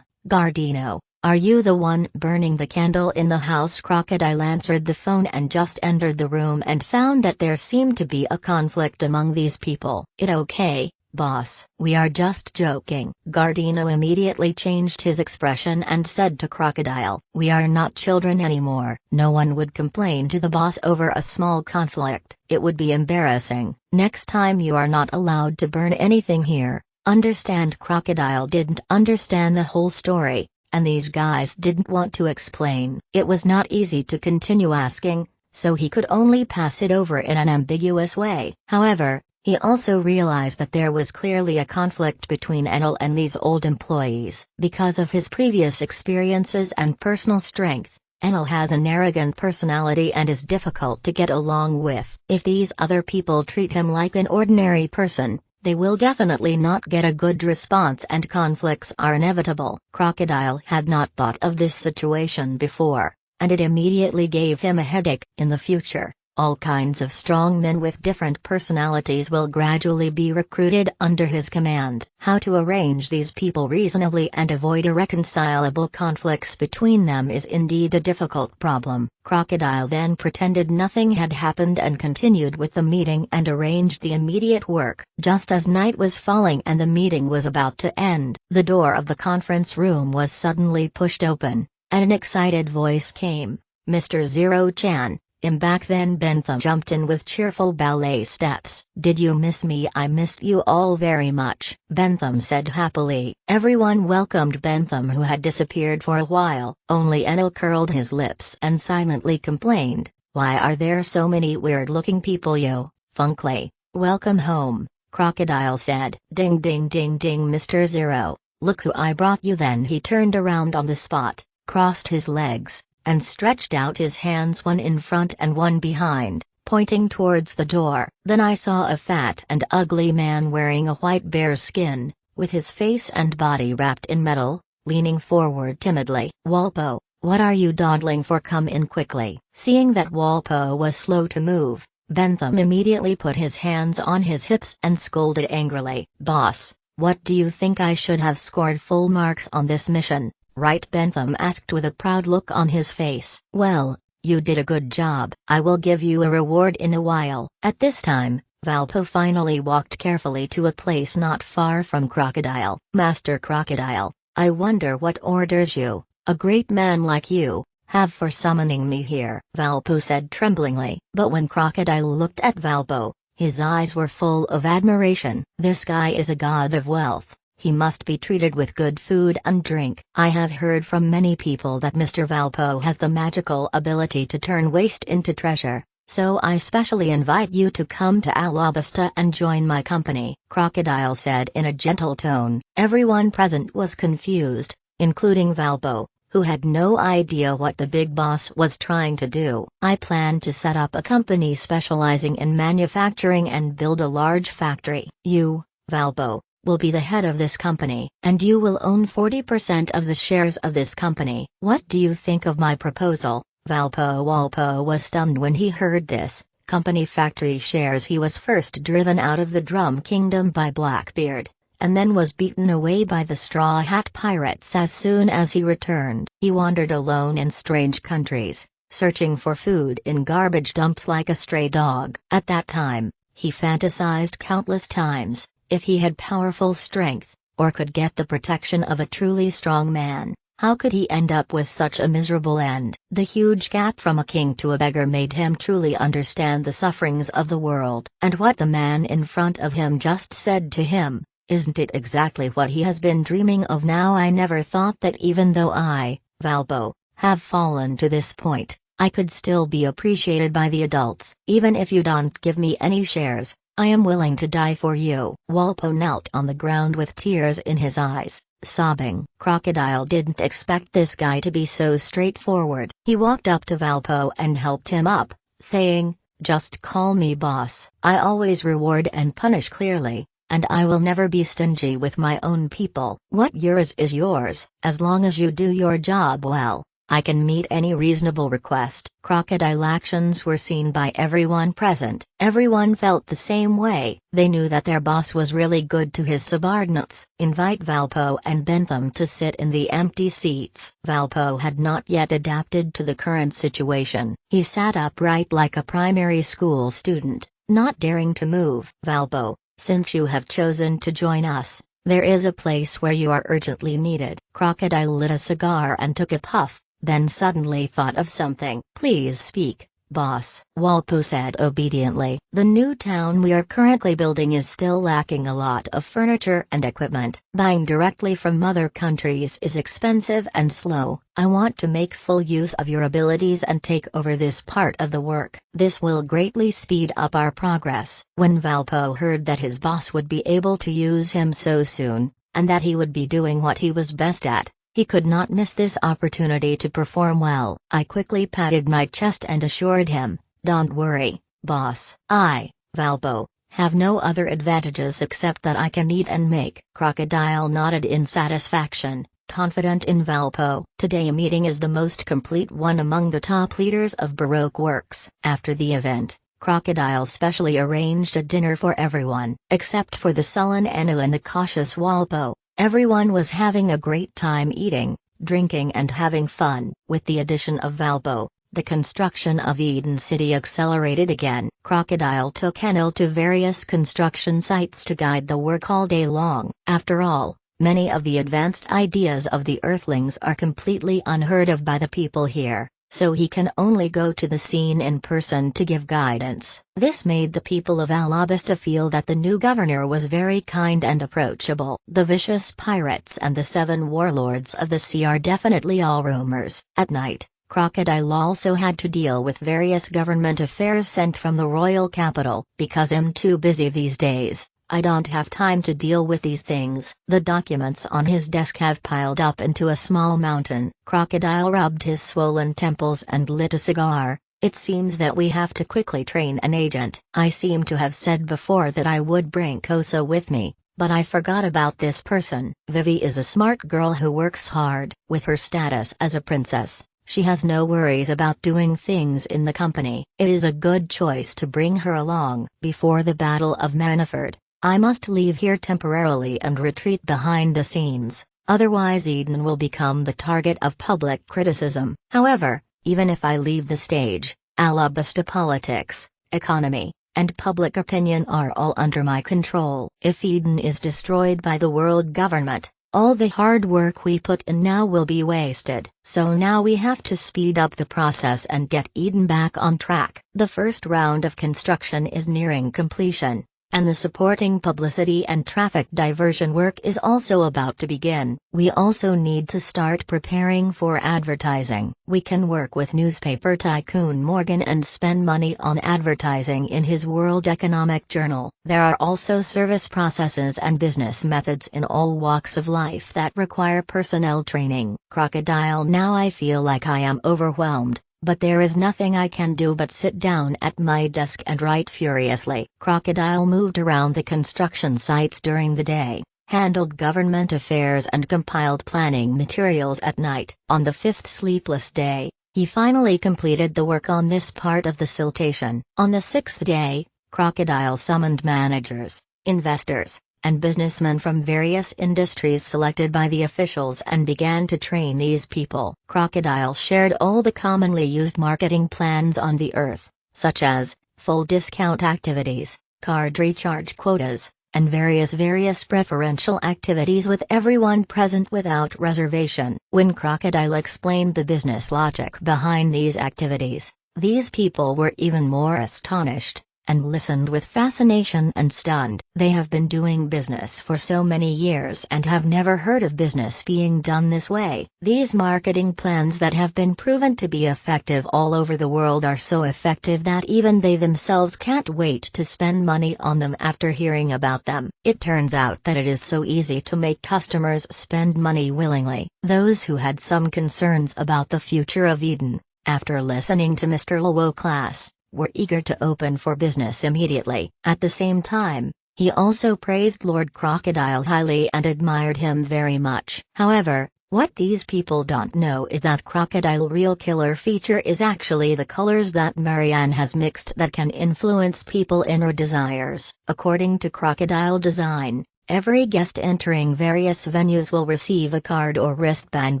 Gardino, are you the one burning the candle in the house? Crocodile answered the phone and just entered the room and found that there seemed to be a conflict among these people. It okay, boss? We are just joking. Gardino immediately changed his expression and said to Crocodile, we are not children anymore. No one would complain to the boss over a small conflict. It would be embarrassing. Next time you are not allowed to burn anything here. Understand? Crocodile didn't understand the whole story, and these guys didn't want to explain. It was not easy to continue asking, so he could only pass it over in an ambiguous way. However, he also realized that there was clearly a conflict between Enel and these old employees. Because of his previous experiences and personal strength, Enel has an arrogant personality and is difficult to get along with. If these other people treat him like an ordinary person, they will definitely not get a good response and conflicts are inevitable. Crocodile had not thought of this situation before, and it immediately gave him a headache. In the future, all kinds of strong men with different personalities will gradually be recruited under his command. How to arrange these people reasonably and avoid irreconcilable conflicts between them is indeed a difficult problem. Crocodile then pretended nothing had happened and continued with the meeting and arranged the immediate work. Just as night was falling and the meeting was about to end, the door of the conference room was suddenly pushed open, and an excited voice came, "Mr. Zero-chan." Back then Bentham jumped in with cheerful ballet steps. "Did you miss me?" "I missed you all very much," Bentham said happily. Everyone welcomed Bentham, who had disappeared for a while. Only Enel curled his lips and silently complained, "Why are there so many weird-looking people?" "Yo, Funkley, welcome home," Crocodile said. "Ding ding ding ding, Mr. Zero, look who I brought you." Then he turned around on the spot, crossed his legs, and stretched out his hands, one in front and one behind, pointing towards the door. "Then I saw a fat and ugly man wearing a white bear skin, with his face and body wrapped in metal, leaning forward timidly. 'Walpo, what are you dawdling for? Come in quickly.'" Seeing that Walpo was slow to move, Bentham immediately put his hands on his hips and scolded angrily. "Boss, what do you think? I should have scored full marks on this mission, right?" Bentham asked with a proud look on his face. "Well, you did a good job. I will give you a reward in a while." At this time, Valpo finally walked carefully to a place not far from Crocodile. "Master Crocodile, I wonder what orders you, a great man like you, have for summoning me here," Valpo said tremblingly. But when Crocodile looked at Valpo, his eyes were full of admiration. "This guy is a god of wealth. He must be treated with good food and drink. I have heard from many people that Mr. Valpo has the magical ability to turn waste into treasure, so I specially invite you to come to Alabasta and join my company," Crocodile said in a gentle tone. Everyone present was confused, including Valpo, who had no idea what the big boss was trying to do. "I plan to set up a company specializing in manufacturing and build a large factory. You, Valpo, will be the head of this company, and you will own 40% of the shares of this company. What do you think of my proposal?" Walpo was stunned when he heard this. Company factory shares. He was first driven out of the Drum Kingdom by Blackbeard, and then was beaten away by the Straw Hat Pirates. As soon as he returned, he wandered alone in strange countries, searching for food in garbage dumps like a stray dog. At that time, he fantasized countless times, if he had powerful strength, or could get the protection of a truly strong man, how could he end up with such a miserable end? The huge gap from a king to a beggar made him truly understand the sufferings of the world. And what the man in front of him just said to him, isn't it exactly what he has been dreaming of now? "I never thought that even though I, Valpo, have fallen to this point, I could still be appreciated by the adults. Even if you don't give me any shares, I am willing to die for you." Walpo knelt on the ground with tears in his eyes, sobbing. Crocodile didn't expect this guy to be so straightforward. He walked up to Valpo and helped him up, saying, "Just call me boss. I always reward and punish clearly, and I will never be stingy with my own people. What yours is yours, as long as you do your job well. I can meet any reasonable request." Crocodile actions were seen by everyone present. Everyone felt the same way. They knew that their boss was really good to his subordinates. "Invite Valpo and Bentham to sit in the empty seats." Valpo had not yet adapted to the current situation. He sat upright like a primary school student, not daring to move. "Valpo, since you have chosen to join us, there is a place where you are urgently needed." Crocodile lit a cigar and took a puff, then suddenly thought of something. "Please speak, boss," Walpo said obediently. "The new town we are currently building is still lacking a lot of furniture and equipment. Buying directly from other countries is expensive and slow. I want to make full use of your abilities and take over this part of the work. This will greatly speed up our progress." When Valpo heard that his boss would be able to use him so soon, and that he would be doing what he was best at, he could not miss this opportunity to perform well. I quickly patted my chest and assured him, "Don't worry, boss. I, Valpo, Have no other advantages except that I can eat and make. Crocodile nodded in satisfaction, confident in Valpo. Today a meeting is the most complete one among the top leaders of Baroque works. After the event, Crocodile specially arranged a dinner for everyone, except for the sullen Enel and the cautious Walpo. Everyone was having a great time eating, drinking and having fun. With the addition of Valpo, the construction of Eden City accelerated again. Crocodile took Enel to various construction sites to guide the work all day long. After all, many of the advanced ideas of the Earthlings are completely unheard of by the people here, so he can only go to the scene in person to give guidance. This made the people of Alabasta feel that the new governor was very kind and approachable. The vicious pirates and the 7 warlords of the sea are definitely all rumors. At night, Crocodile also had to deal with various government affairs sent from the royal capital. Because I'm too busy these days, I don't have time to deal with these things. The documents on his desk have piled up into a small mountain. Crocodile rubbed his swollen temples and lit a cigar. It seems that we have to quickly train an agent. I seem to have said before that I would bring Kosa with me, but I forgot about this person. Vivi is a smart girl who works hard. With her status as a princess, she has no worries about doing things in the company. It is a good choice to bring her along. Before the Battle of Manaford, I must leave here temporarily and retreat behind the scenes, otherwise Eden will become the target of public criticism. However, even if I leave the stage, Alabasta politics, economy, and public opinion are all under my control. If Eden is destroyed by the world government, all the hard work we put in now will be wasted. So now we have to speed up the process and get Eden back on track. The first round of construction is nearing completion, and the supporting publicity and traffic diversion work is also about to begin. We also need to start preparing for advertising. We can work with newspaper tycoon Morgan and spend money on advertising in his World Economic Journal. There are also service processes and business methods in all walks of life that require personnel training. Crocodile, now I feel like I am overwhelmed, but there is nothing I can do but sit down at my desk and write furiously. Crocodile moved around the construction sites during the day, handled government affairs and compiled planning materials at night. On the 5th sleepless day, he finally completed the work on this part of the siltation. On the 6th day, Crocodile summoned managers, investors, and businessmen from various industries selected by the officials and began to train these people. Crocodile shared all the commonly used marketing plans on the earth, such as full discount activities, card recharge quotas, and various preferential activities with everyone present without reservation. When Crocodile explained the business logic behind these activities, these people were even more astonished, and listened with fascination and stunned. They have been doing business for so many years and have never heard of business being done this way. These marketing plans that have been proven to be effective all over the world are so effective that even they themselves can't wait to spend money on them after hearing about them. It turns out that it is so easy to make customers spend money willingly. Those who had some concerns about the future of Eden, after listening to Mr. Luo class, were eager to open for business immediately. At the same time, he also praised Lord Crocodile highly and admired him very much. However, what these people don't know is that Crocodile real killer feature is actually the colors that Marianne has mixed that can influence people inner desires. According to Crocodile design, every guest entering various venues will receive a card or wristband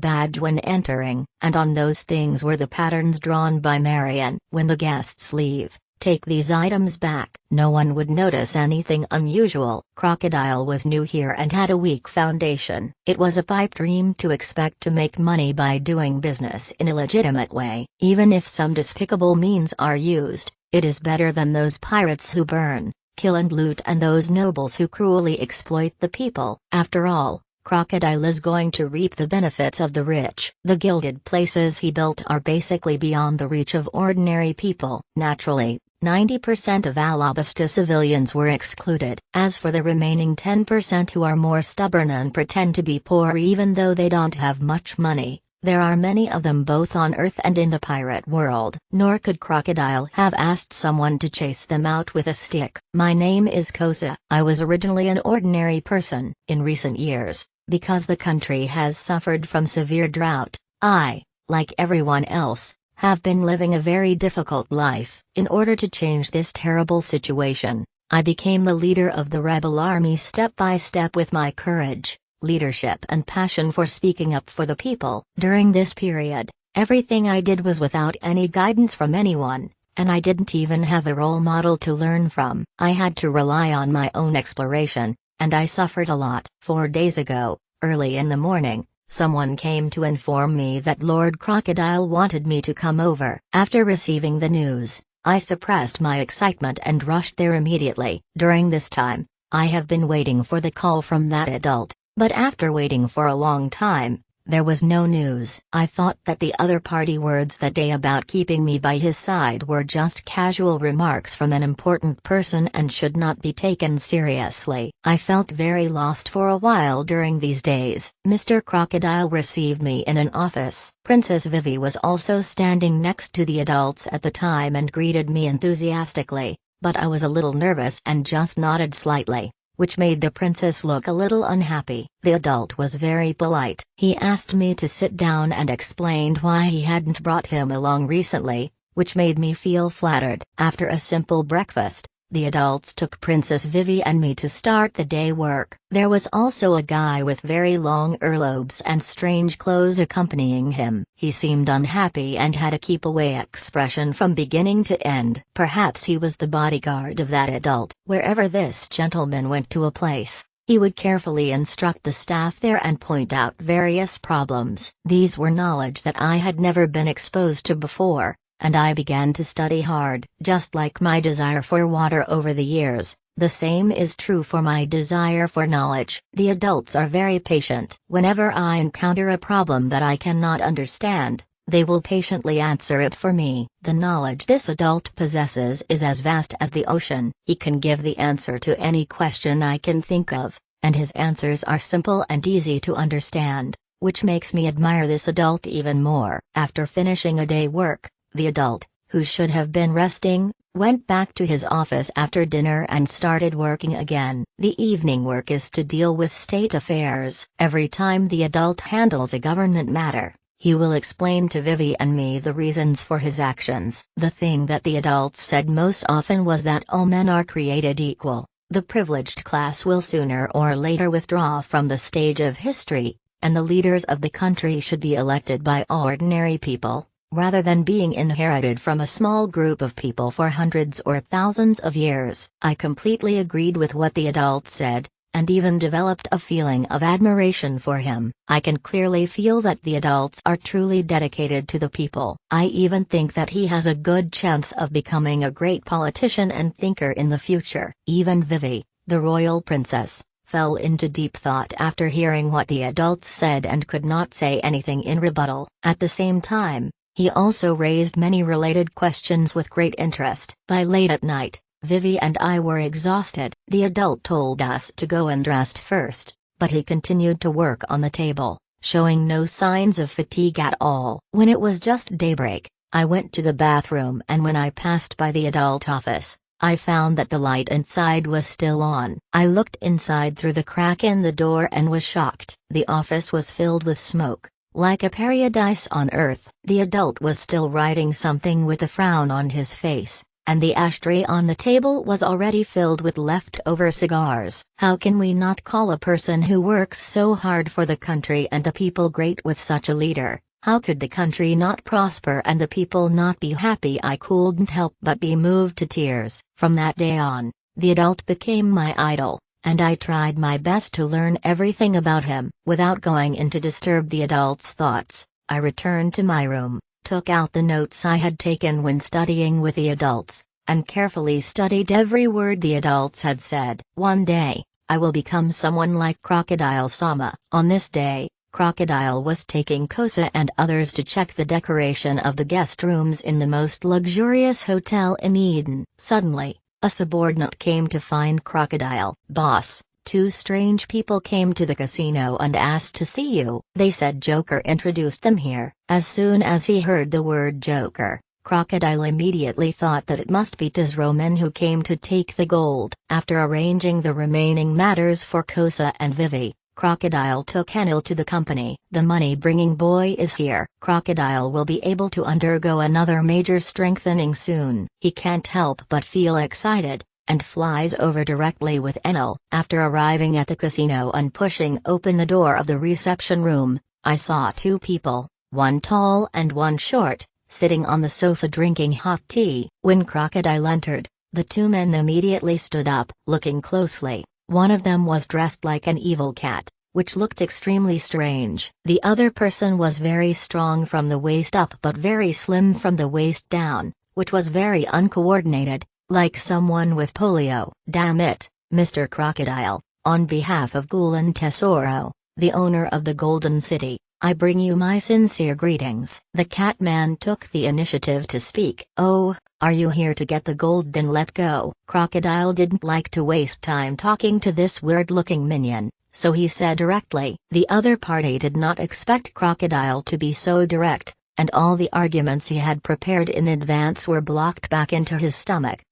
badge when entering, and on those things were the patterns drawn by Marianne. When the guests leave, take these items back. No one would notice anything unusual. Crocodile was new here and had a weak foundation. It was a pipe dream to expect to make money by doing business in a legitimate way. Even if some despicable means are used, it is better than those pirates who burn, kill and loot, and those nobles who cruelly exploit the people. After all, Crocodile is going to reap the benefits of the rich. The gilded places he built are basically beyond the reach of ordinary people. Naturally, 90% of Alabasta civilians were excluded. As for the remaining 10% who are more stubborn and pretend to be poor even though they don't have much money, There are many of them both on Earth and in the pirate world. Nor could Crocodile have asked someone to chase them out with a stick. My name is Kosa. I was originally an ordinary person. In recent years, because the country has suffered from severe drought, I, like everyone else, have been living a very difficult life. In order to change this terrible situation, I became the leader of the rebel army step by step with my courage, leadership and passion for speaking up for the people. During this period, everything I did was without any guidance from anyone, and I didn't even have a role model to learn from. I had to rely on my own exploration, and I suffered a lot. 4 days ago, early in the morning, someone came to inform me that Lord Crocodile wanted me to come over. After receiving the news, I suppressed my excitement and rushed there immediately. During this time, I have been waiting for the call from that adult, but after waiting for a long time, there was no news. I thought that the other party words that day about keeping me by his side were just casual remarks from an important person and should not be taken seriously. I felt very lost for a while during these days. Mr. Crocodile received me in an office. Princess Vivi was also standing next to the adults at the time and greeted me enthusiastically, but I was a little nervous and just nodded slightly, which made the princess look a little unhappy. The adult was very polite. He asked me to sit down and explained why he hadn't brought him along recently, which made me feel flattered. After a simple breakfast, the adults took Princess Vivi and me to start the day work. There was also a guy with very long earlobes and strange clothes accompanying him. He seemed unhappy and had a keep-away expression from beginning to end. Perhaps he was the bodyguard of that adult. Wherever this gentleman went to a place, he would carefully instruct the staff there and point out various problems. These were knowledge that I had never been exposed to before, and I began to study hard. Just like my desire for water over the years, the same is true for my desire for knowledge. The adults are very patient. Whenever I encounter a problem that I cannot understand, they will patiently answer it for me. The knowledge this adult possesses is as vast as the ocean. He can give the answer to any question I can think of, and his answers are simple and easy to understand, which makes me admire this adult even more. After finishing a day work, the adult, who should have been resting, went back to his office after dinner and started working again. The evening work is to deal with state affairs. Every time the adult handles a government matter, he will explain to Vivi and me the reasons for his actions. The thing that the adults said most often was that all men are created equal. The privileged class will sooner or later withdraw from the stage of history, and the leaders of the country should be elected by ordinary people, rather than being inherited from a small group of people for hundreds or thousands of years. I completely agreed with what the adult said, and even developed a feeling of admiration for him. I can clearly feel that the adults are truly dedicated to the people. I even think that he has a good chance of becoming a great politician and thinker in the future. Even Vivi, the royal princess, fell into deep thought after hearing what the adults said and could not say anything in rebuttal. At the same time, he also raised many related questions with great interest. By late at night, Vivi and I were exhausted. The adult told us to go and rest first, but he continued to work on the table, showing no signs of fatigue at all. When it was just daybreak, I went to the bathroom, and when I passed by the adult office, I found that the light inside was still on. I looked inside through the crack in the door and was shocked. The office was filled with smoke, like a paradise on earth. The adult was still writing something with a frown on his face, and the ashtray on the table was already filled with leftover cigars. How can we not call a person who works so hard for the country and the people great with such a leader? How could the country not prosper and the people not be happy? I couldn't help but be moved to tears. From that day on, the adult became my idol, and I tried my best to learn everything about him. Without going in to disturb the adult's thoughts, I returned to my room, took out the notes I had taken when studying with the adults, and carefully studied every word the adults had said. One day, I will become someone like Crocodile Sama. On this day, Crocodile was taking Kosa and others to check the decoration of the guest rooms in the most luxurious hotel in Eden. Suddenly, a subordinate came to find Crocodile. "Boss, Two strange people came to the casino and asked to see you. They said Joker introduced them here. As soon as he heard the word Joker, Crocodile immediately thought that it must be Tiz Roman who came to take the gold. After arranging the remaining matters for Kosa and Vivi, Crocodile took Enel to the company. The money-bringing boy is here. Crocodile will be able to undergo another major strengthening soon. He can't help but feel excited, and flies over directly with Enel. After arriving at the casino and pushing open the door of the reception room, I saw two people, one tall and one short, sitting on the sofa drinking hot tea. When Crocodile entered, the two men immediately stood up. Looking closely, one of them was dressed like an evil cat, which looked extremely strange. The other person was very strong from the waist up but very slim from the waist down, which was very uncoordinated, like someone with polio. Damn it, Mr. Crocodile, on behalf of Gulen Tesoro, the owner of the Golden City, I bring you my sincere greetings. The Catman took the initiative to speak. Oh, are you here to get the gold? Then let go. Crocodile didn't like to waste time talking to this weird-looking minion, so he said directly. The other party did not expect Crocodile to be so direct, and all the arguments he had prepared in advance were blocked back into his stomach.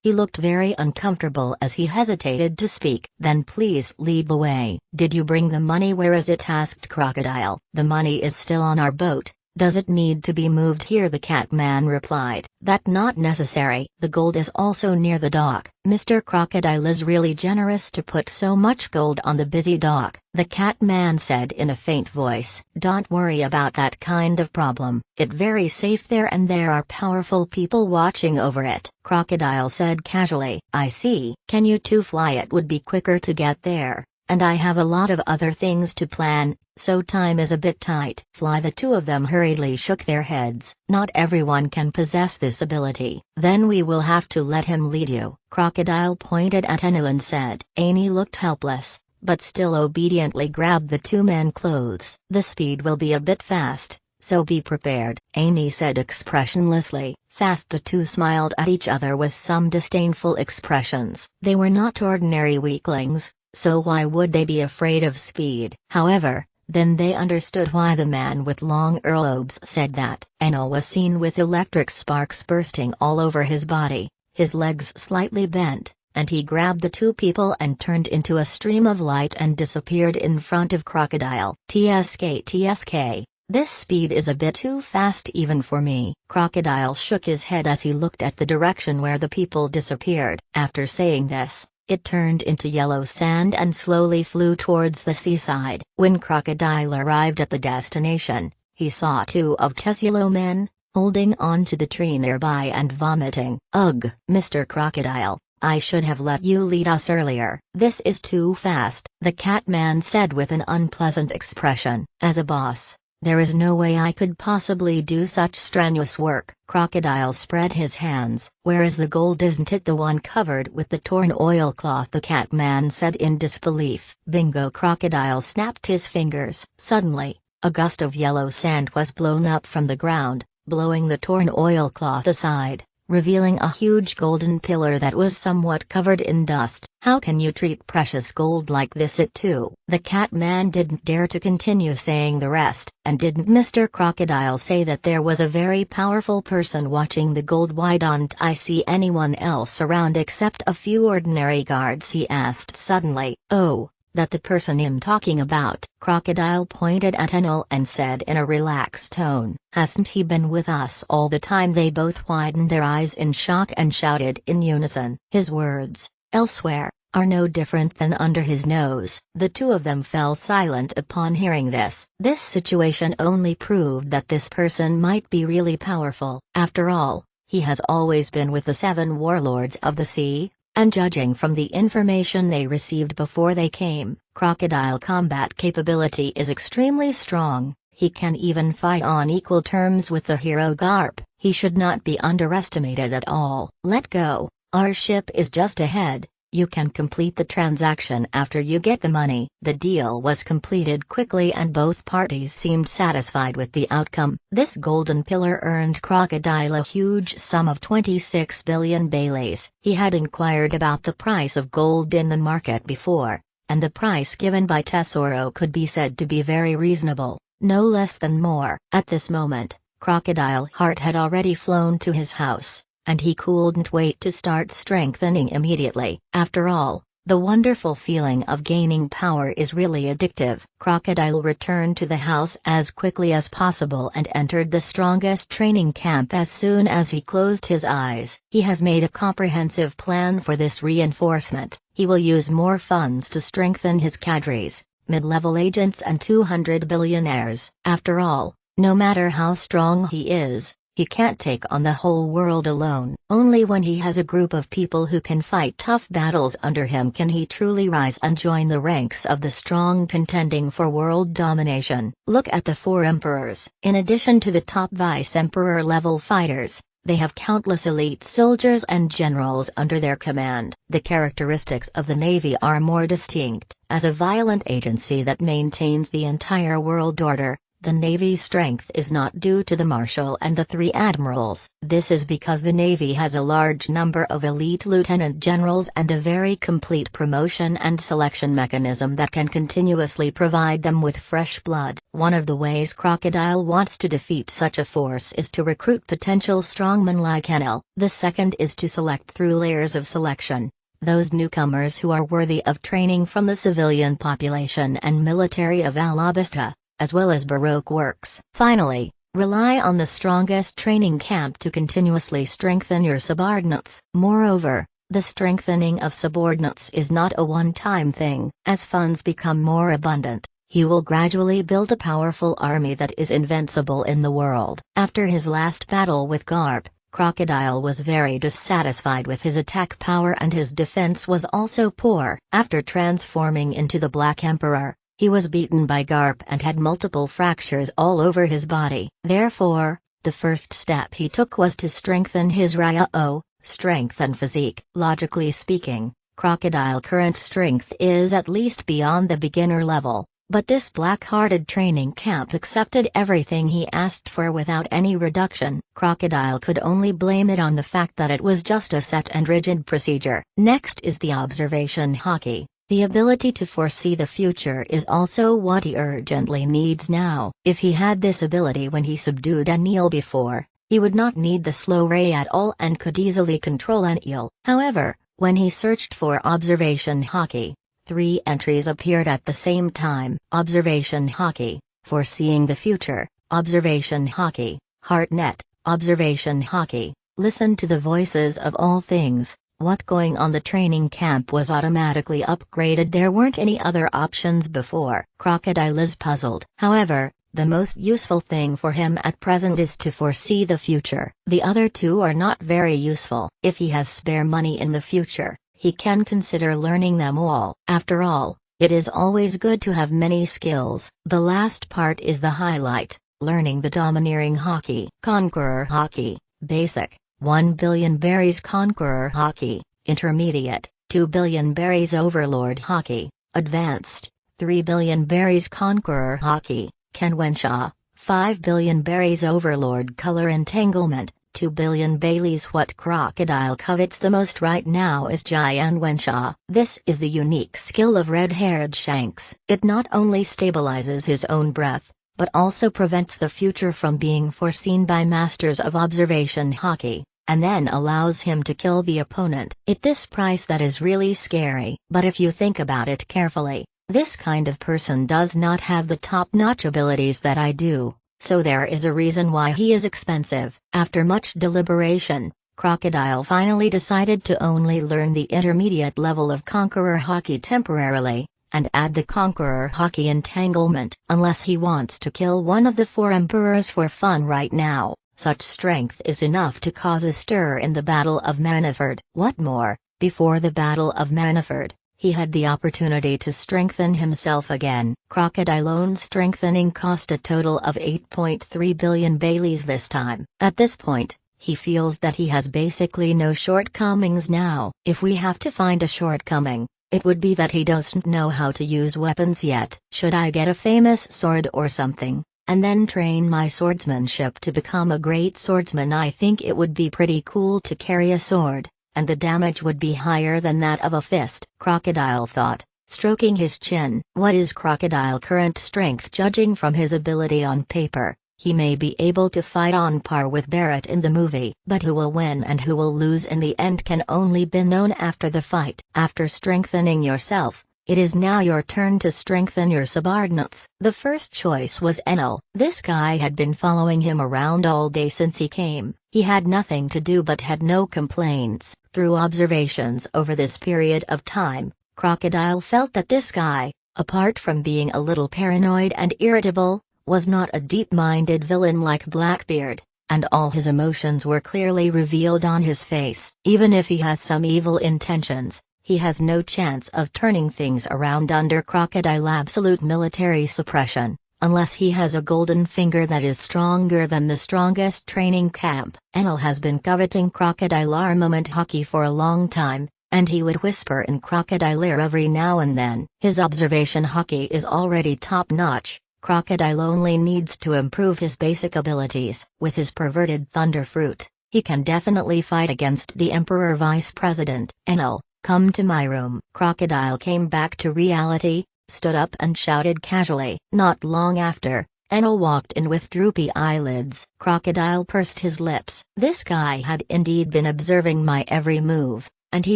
He looked very uncomfortable as he hesitated to speak. Then please lead the way. Did you bring the money? Where is it? Asked Crocodile. The money is still on our boat. Does it need to be moved here? The Catman replied. That not necessary. The gold is also near the dock. Mr. Crocodile is really generous to put so much gold on the busy dock, the Catman said in a faint voice. Don't worry about that kind of problem. It's very safe there and there are powerful people watching over it. Crocodile said casually. I see. Can you two fly? It would be quicker to get there, and I have a lot of other things to plan, so time is a bit tight. Fly. The two of them hurriedly shook their heads. Not everyone can possess this ability. Then we will have to let him lead you. Crocodile pointed at Enel and said. Annie looked helpless, but still obediently grabbed the two men clothes. The speed will be a bit fast, so be prepared. Annie said expressionlessly. Fast. The two smiled at each other with some disdainful expressions. They were not ordinary weaklings, so why would they be afraid of speed? However, then they understood why the man with long earlobes said that. Enel was seen with electric sparks bursting all over his body, his legs slightly bent, and he grabbed the two people and turned into a stream of light and disappeared in front of Crocodile. TSK. This speed is a bit too fast even for me. Crocodile shook his head as he looked at the direction where the people disappeared. After saying this, it turned into yellow sand and slowly flew towards the seaside. When Crocodile arrived at the destination, he saw two of T's yellow men, holding on to the tree nearby and vomiting. Ugh, Mr. Crocodile, I should have let you lead us earlier. This is too fast, the Catman said with an unpleasant expression. As a boss, there is no way I could possibly do such strenuous work. Crocodile spread his hands. Where is the gold? Isn't it the one covered with the torn oilcloth? The Catman said in disbelief. Bingo! Crocodile snapped his fingers. Suddenly, a gust of yellow sand was blown up from the ground, blowing the torn oilcloth aside, revealing a huge golden pillar that was somewhat covered in dust. How can you treat precious gold like this? It too. The Catman didn't dare to continue saying the rest. And didn't Mr. Crocodile say that there was a very powerful person watching the gold? Why don't I see anyone else around except a few ordinary guards? He asked suddenly. Oh, that the person I'm talking about. Crocodile pointed at Enel and said in a relaxed tone. Hasn't he been with us all the time? They both widened their eyes in shock and shouted in unison. His words, elsewhere, are no different than under his nose. The two of them fell silent upon hearing this. This situation only proved that this person might be really powerful. After all, he has always been with the 7 warlords of the sea, and judging from the information they received before they came, Crocodile combat capability is extremely strong. He can even fight on equal terms with the hero Garp. He should not be underestimated at all. Let go. Our ship is just ahead. You can complete the transaction after you get the money. The deal was completed quickly and both parties seemed satisfied with the outcome. This golden pillar earned Crocodile a huge sum of 26 billion baileys. He had inquired about the price of gold in the market before, and the price given by Tesoro could be said to be very reasonable, no less than more. At this moment, Crocodile Heart had already flown to his house, and he couldn't wait to start strengthening immediately. After all, the wonderful feeling of gaining power is really addictive. Crocodile returned to the house as quickly as possible and entered the strongest training camp as soon as he closed his eyes. He has made a comprehensive plan for this reinforcement. He will use more funds to strengthen his cadres, mid-level agents and 200 billionaires. After all, no matter how strong he is, he can't take on the whole world alone. Only when he has a group of people who can fight tough battles under him can he truly rise and join the ranks of the strong contending for world domination. Look at the four emperors. In addition to the top vice-emperor level fighters, they have countless elite soldiers and generals under their command. The characteristics of the Navy are more distinct. As a violent agency that maintains the entire world order, the Navy's strength is not due to the Marshal and the three admirals. This is because the Navy has a large number of elite lieutenant generals and a very complete promotion and selection mechanism that can continuously provide them with fresh blood. One of the ways Crocodile wants to defeat such a force is to recruit potential strongmen like Enel. The second is to select through layers of selection those newcomers who are worthy of training from the civilian population and military of Alabasta, as well as Baroque works. Finally, rely on the strongest training camp to continuously strengthen your subordinates. Moreover, the strengthening of subordinates is not a one-time thing. As funds become more abundant, he will gradually build a powerful army that is invincible in the world. After his last battle with Garp, Crocodile was very dissatisfied with his attack power and his defense was also poor. After transforming into the Black Emperor, he was beaten by Garp and had multiple fractures all over his body. Therefore, the first step he took was to strengthen his Ryo, strength and physique. Logically speaking, Crocodile current strength is at least beyond the beginner level, but this black-hearted training camp accepted everything he asked for without any reduction. Crocodile could only blame it on the fact that it was just a set and rigid procedure. Next is the observation hockey. The ability to foresee the future is also what he urgently needs now. If he had this ability when he subdued Anil before, he would not need the slow ray at all and could easily control Anil. However, when he searched for observation hockey, 3 entries appeared at the same time. Observation hockey, foreseeing the future, observation hockey, HeartNet, observation hockey, listen to the voices of all things. What going on the training camp was automatically upgraded. There weren't any other options before. Crocodile is puzzled. However, the most useful thing for him at present is to foresee the future. The other two are not very useful. If he has spare money in the future, he can consider learning them all. After all, it is always good to have many skills. The last part is the highlight, learning the domineering hockey. Conqueror hockey, basic. 1 billion berries Conqueror hockey, intermediate, 2 billion berries Overlord hockey, advanced, 3 billion berries Conqueror hockey, Kenwensha, 5 billion berries Overlord color entanglement, 2 billion baileys. What Crocodile covets the most right now is Jianwensha. This is the unique skill of red-haired Shanks. It not only stabilizes his own breath, but also prevents the future from being foreseen by masters of observation hockey, and then allows him to kill the opponent. At this price that is really scary. But if you think about it carefully, this kind of person does not have the top-notch abilities that I do, so there is a reason why he is expensive. After much deliberation, Crocodile finally decided to only learn the intermediate level of Conqueror hockey temporarily, and add the Conqueror hockey entanglement. Unless he wants to kill one of the 4 emperors for fun right now, such strength is enough to cause a stir in the Battle of Maniford. What more, before the Battle of Maniford, he had the opportunity to strengthen himself again. Crocodile own strengthening cost a total of 8.3 billion baileys this time. At this point, He feels that he has basically no shortcomings now. If we have to find a shortcoming, it would be that he doesn't know how to use weapons yet. Should I get a famous sword or something, and then train my swordsmanship to become a great swordsman? I think it would be pretty cool to carry a sword, and the damage would be higher than that of a fist, Crocodile thought, stroking his chin. What is Crocodile current strength? Judging from his ability on paper, he may be able to fight on par with Barrett in the movie, but who will win and who will lose in the end can only be known after the fight. After strengthening yourself, it is now your turn to strengthen your subordinates. The first choice was Enel. This guy had been following him around all day since he came. He had nothing to do but had no complaints. Through observations over this period of time, Crocodile felt that this guy, apart from being a little paranoid and irritable, was not a deep-minded villain like Blackbeard, and all his emotions were clearly revealed on his face. Even if he has some evil intentions, he has no chance of turning things around under Crocodile absolute military suppression, unless he has a golden finger that is stronger than the strongest training camp. Enel has been coveting Crocodile armament hockey for a long time, and he would whisper in Crocodile ear every now and then. His observation hockey is already top-notch. Crocodile only needs to improve his basic abilities. With his perverted thunder fruit, he can definitely fight against the Emperor Vice President. Enel, come to my room. Crocodile came back to reality, stood up and shouted casually. Not long after, Enel walked in with droopy eyelids. Crocodile pursed his lips. This guy had indeed been observing my every move, and he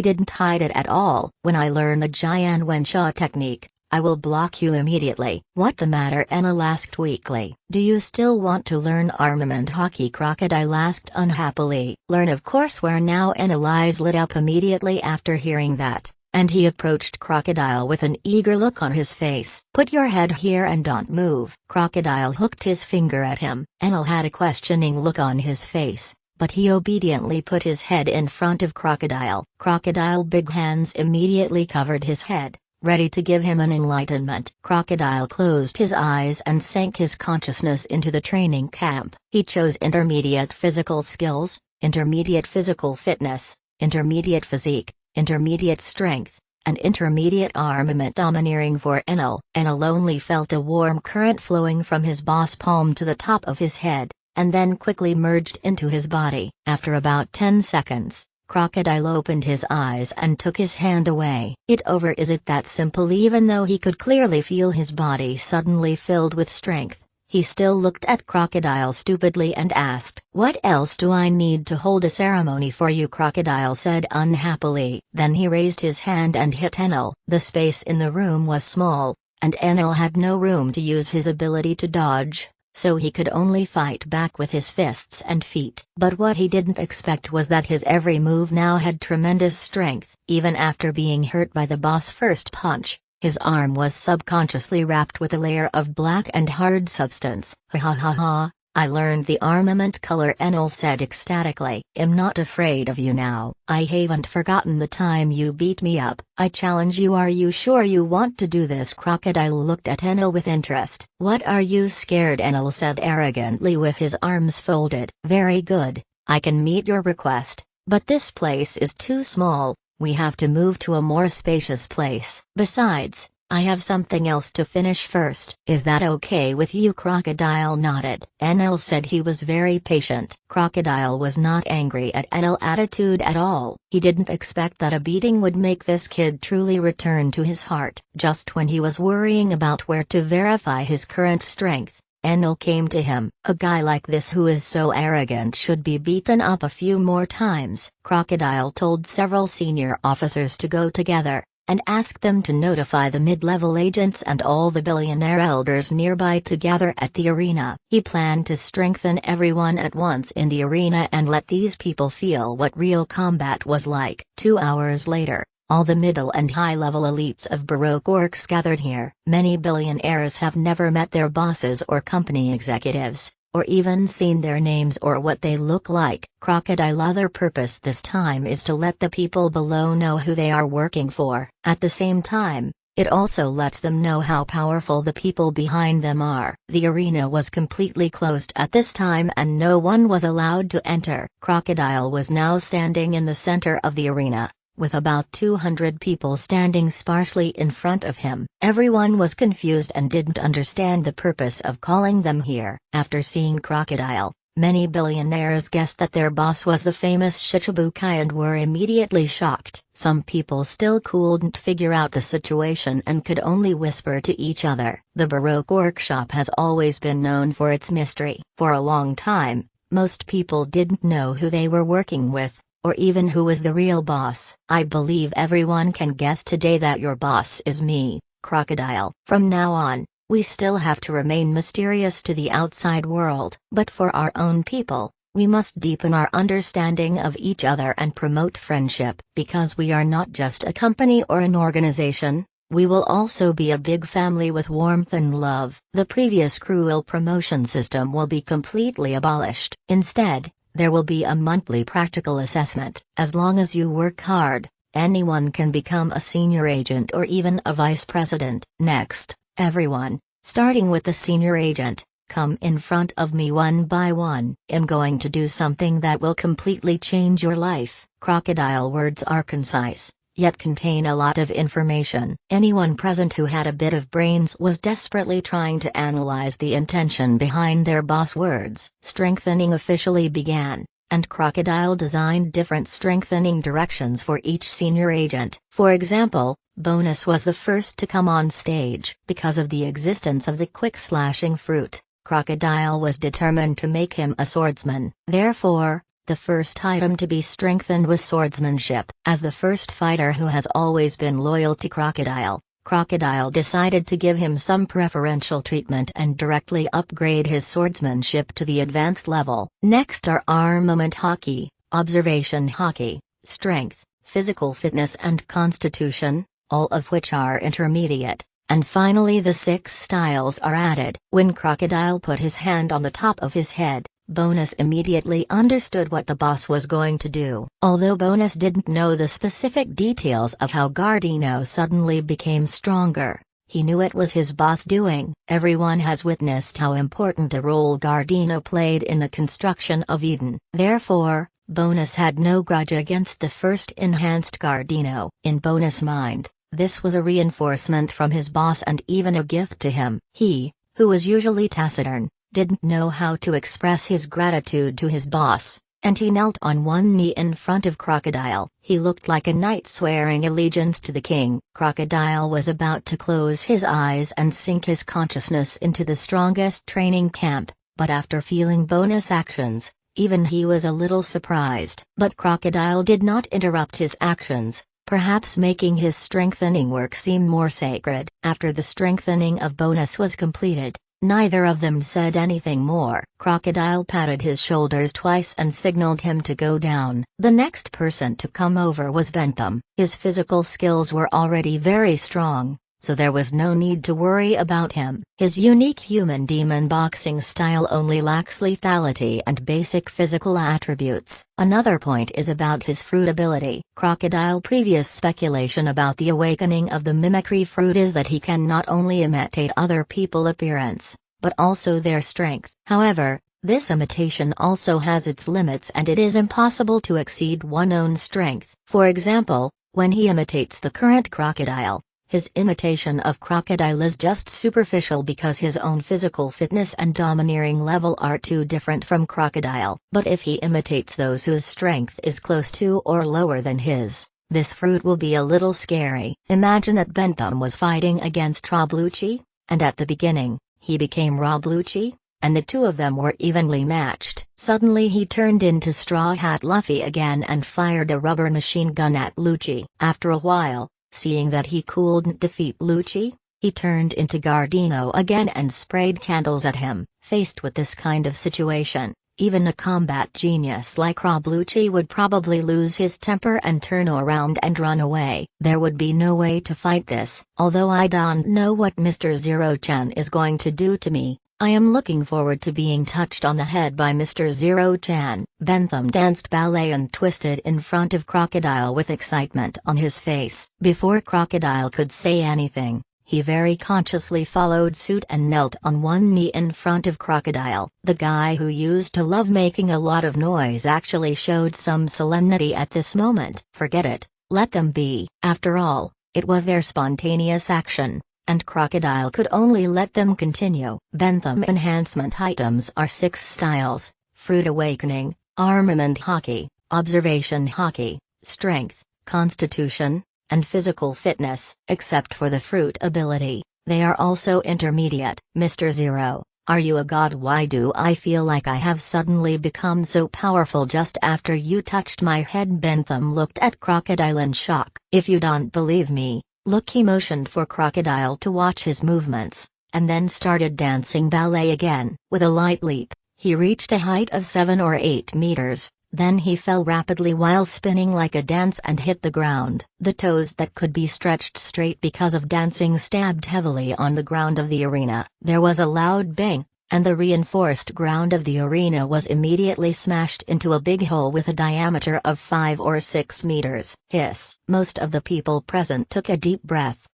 didn't hide it at all. When I learn the Jian Wensha technique, I will block you immediately. What the matter? Enel asked weakly. Do you still want to learn armament hockey? Crocodile asked unhappily. Learn, of course. Where now? Enel's eyes lit up immediately after hearing that, and he approached Crocodile with an eager look on his face. Put your head here and don't move. Crocodile hooked his finger at him. Enel had a questioning look on his face, but he obediently put his head in front of Crocodile. Crocodile big hands immediately covered his head, ready to give him an enlightenment. Crocodile closed his eyes and sank his consciousness into the training camp. He chose intermediate physical skills, intermediate physical fitness, intermediate physique, intermediate strength, and intermediate armament. Domineering for Enel. Enel only felt a warm current flowing from his boss palm to the top of his head, and then quickly merged into his body. After about 10 seconds, Crocodile opened his eyes and took his hand away. Is it that simple? Even though he could clearly feel his body suddenly filled with strength, he still looked at Crocodile stupidly and asked, "What else do I need to hold a ceremony for you?" Crocodile said unhappily. Then he raised his hand and hit Enel. The space in the room was small, and Enel had no room to use his ability to dodge, so he could only fight back with his fists and feet. But what he didn't expect was that his every move now had tremendous strength. Even after being hurt by the boss' first punch, his arm was subconsciously wrapped with a layer of black and hard substance. Ha ha ha ha, I learned the armament color, Enel said ecstatically. I'm not afraid of you now. I haven't forgotten the time you beat me up. I challenge you. Are you sure you want to do this? Crocodile looked at Enel with interest. What, are you scared? Enel said arrogantly with his arms folded. Very good, I can meet your request, but this place is too small. We have to move to a more spacious place. Besides, I have something else to finish first. Is that okay with you? Crocodile nodded. Enel said he was very patient. Crocodile was not angry at Enel's attitude at all. He didn't expect that a beating would make this kid truly return to his heart. Just when he was worrying about where to verify his current strength, Enel came to him. A guy like this who is so arrogant should be beaten up a few more times. Crocodile told several senior officers to go together, and asked them to notify the mid-level agents and all the billionaire elders nearby to gather at the arena. He planned to strengthen everyone at once in the arena and let these people feel what real combat was like. 2 hours later, all the middle and high-level elites of Baroque orcs gathered here. Many billionaires have never met their bosses or company executives, or even seen their names or what they look like. Crocodile's other purpose this time is to let the people below know who they are working for. At the same time, It also lets them know how powerful the people behind them are. The arena was completely closed at this time and no one was allowed to enter. Crocodile was now standing in the center of the arena, with about 200 people standing sparsely in front of him. Everyone was confused and didn't understand the purpose of calling them here. After seeing Crocodile, many billionaires guessed that their boss was the famous Shichibukai and were immediately shocked. Some people still couldn't figure out the situation and could only whisper to each other. The Baroque workshop has always been known for its mystery. For a long time, most people didn't know who they were working with, or even who was the real boss. I believe everyone can guess today that your boss is me, Crocodile. From now on, we still have to remain mysterious to the outside world. But for our own people, we must deepen our understanding of each other and promote friendship. Because we are not just a company or an organization, we will also be a big family with warmth and love. The previous cruel promotion system will be completely abolished. Instead, there will be a monthly practical assessment. As long as you work hard, anyone can become a senior agent or even a vice president. Next, everyone, starting with the senior agent, come in front of me one by one. I'm going to do something that will completely change your life. Crocodile words are concise, yet contain a lot of information. Anyone present who had a bit of brains was desperately trying to analyze the intention behind their boss words. Strengthening officially began, and Crocodile designed different strengthening directions for each senior agent. For example, Bonus was the first to come on stage. Because of the existence of the quick slashing fruit, Crocodile was determined to make him a swordsman. Therefore, the first item to be strengthened was swordsmanship. As the first fighter who has always been loyal to Crocodile, Crocodile decided to give him some preferential treatment and directly upgrade his swordsmanship to the advanced level. Next are armament hockey, observation hockey, strength, physical fitness and constitution, all of which are intermediate. And finally the 6 styles are added. When Crocodile put his hand on the top of his head, Bonus immediately understood what the boss was going to do. Although Bonus didn't know the specific details of how Gardino suddenly became stronger, he knew it was his boss doing. Everyone has witnessed how important a role Gardino played in the construction of Eden. Therefore, Bonus had no grudge against the first enhanced Gardino. In Bonus' mind, this was a reinforcement from his boss and even a gift to him. He, who was usually taciturn, didn't know how to express his gratitude to his boss, and he knelt on one knee in front of Crocodile. He looked like a knight swearing allegiance to the king. Crocodile was about to close his eyes and sink his consciousness into the strongest training camp, but after feeling Bonus' actions, even he was a little surprised. But Crocodile did not interrupt his actions, perhaps making his strengthening work seem more sacred. After the strengthening of Bonus was completed, neither of them said anything more. Crocodile patted his shoulders twice and signaled him to go down. The next person to come over was Bentham. His physical skills were already very strong, so there was no need to worry about him. His unique human demon boxing style only lacks lethality and basic physical attributes. Another point is about his fruit ability. Crocodile previous speculation about the awakening of the mimicry fruit is that he can not only imitate other people's appearance, but also their strength. However, this imitation also has its limits and it is impossible to exceed one's own strength. For example, when he imitates the current Crocodile, his imitation of Crocodile is just superficial because his own physical fitness and domineering level are too different from Crocodile. But if he imitates those whose strength is close to or lower than his, this fruit will be a little scary. Imagine that Bentham was fighting against Roblucci, and at the beginning, he became Roblucci, and the two of them were evenly matched. Suddenly he turned into Straw Hat Luffy again and fired a rubber machine gun at Lucci. After a while, seeing that he couldn't defeat Lucci, he turned into Gardino again and sprayed candles at him. Faced with this kind of situation, even a combat genius like Roblucci would probably lose his temper and turn around and run away. There would be no way to fight this. Although I don't know what Mr. Zero-chan is going to do to me, I am looking forward to being touched on the head by Mr. Zero-chan. Bentham danced ballet and twisted in front of Crocodile with excitement on his face. Before Crocodile could say anything, he very consciously followed suit and knelt on one knee in front of Crocodile. The guy who used to love making a lot of noise actually showed some solemnity at this moment. Forget it, let them be. After all, it was their spontaneous action, and Crocodile could only let them continue. Bentham enhancement items are 6 styles: Fruit Awakening, Armament Hockey, Observation Hockey, Strength, Constitution, and Physical Fitness. Except for the Fruit ability, they are also intermediate. Mr. Zero, are you a god? Why do I feel like I have suddenly become so powerful just after you touched my head? Bentham looked at Crocodile in shock. If you don't believe me, look. He motioned for Crocodile to watch his movements, and then started dancing ballet again. With a light leap, he reached a height of 7 or 8 meters, then he fell rapidly while spinning like a dance and hit the ground. The toes that could be stretched straight because of dancing stabbed heavily on the ground of the arena. There was a loud bang, and the reinforced ground of the arena was immediately smashed into a big hole with a diameter of 5 or 6 meters. Hiss! Most of the people present took a deep breath.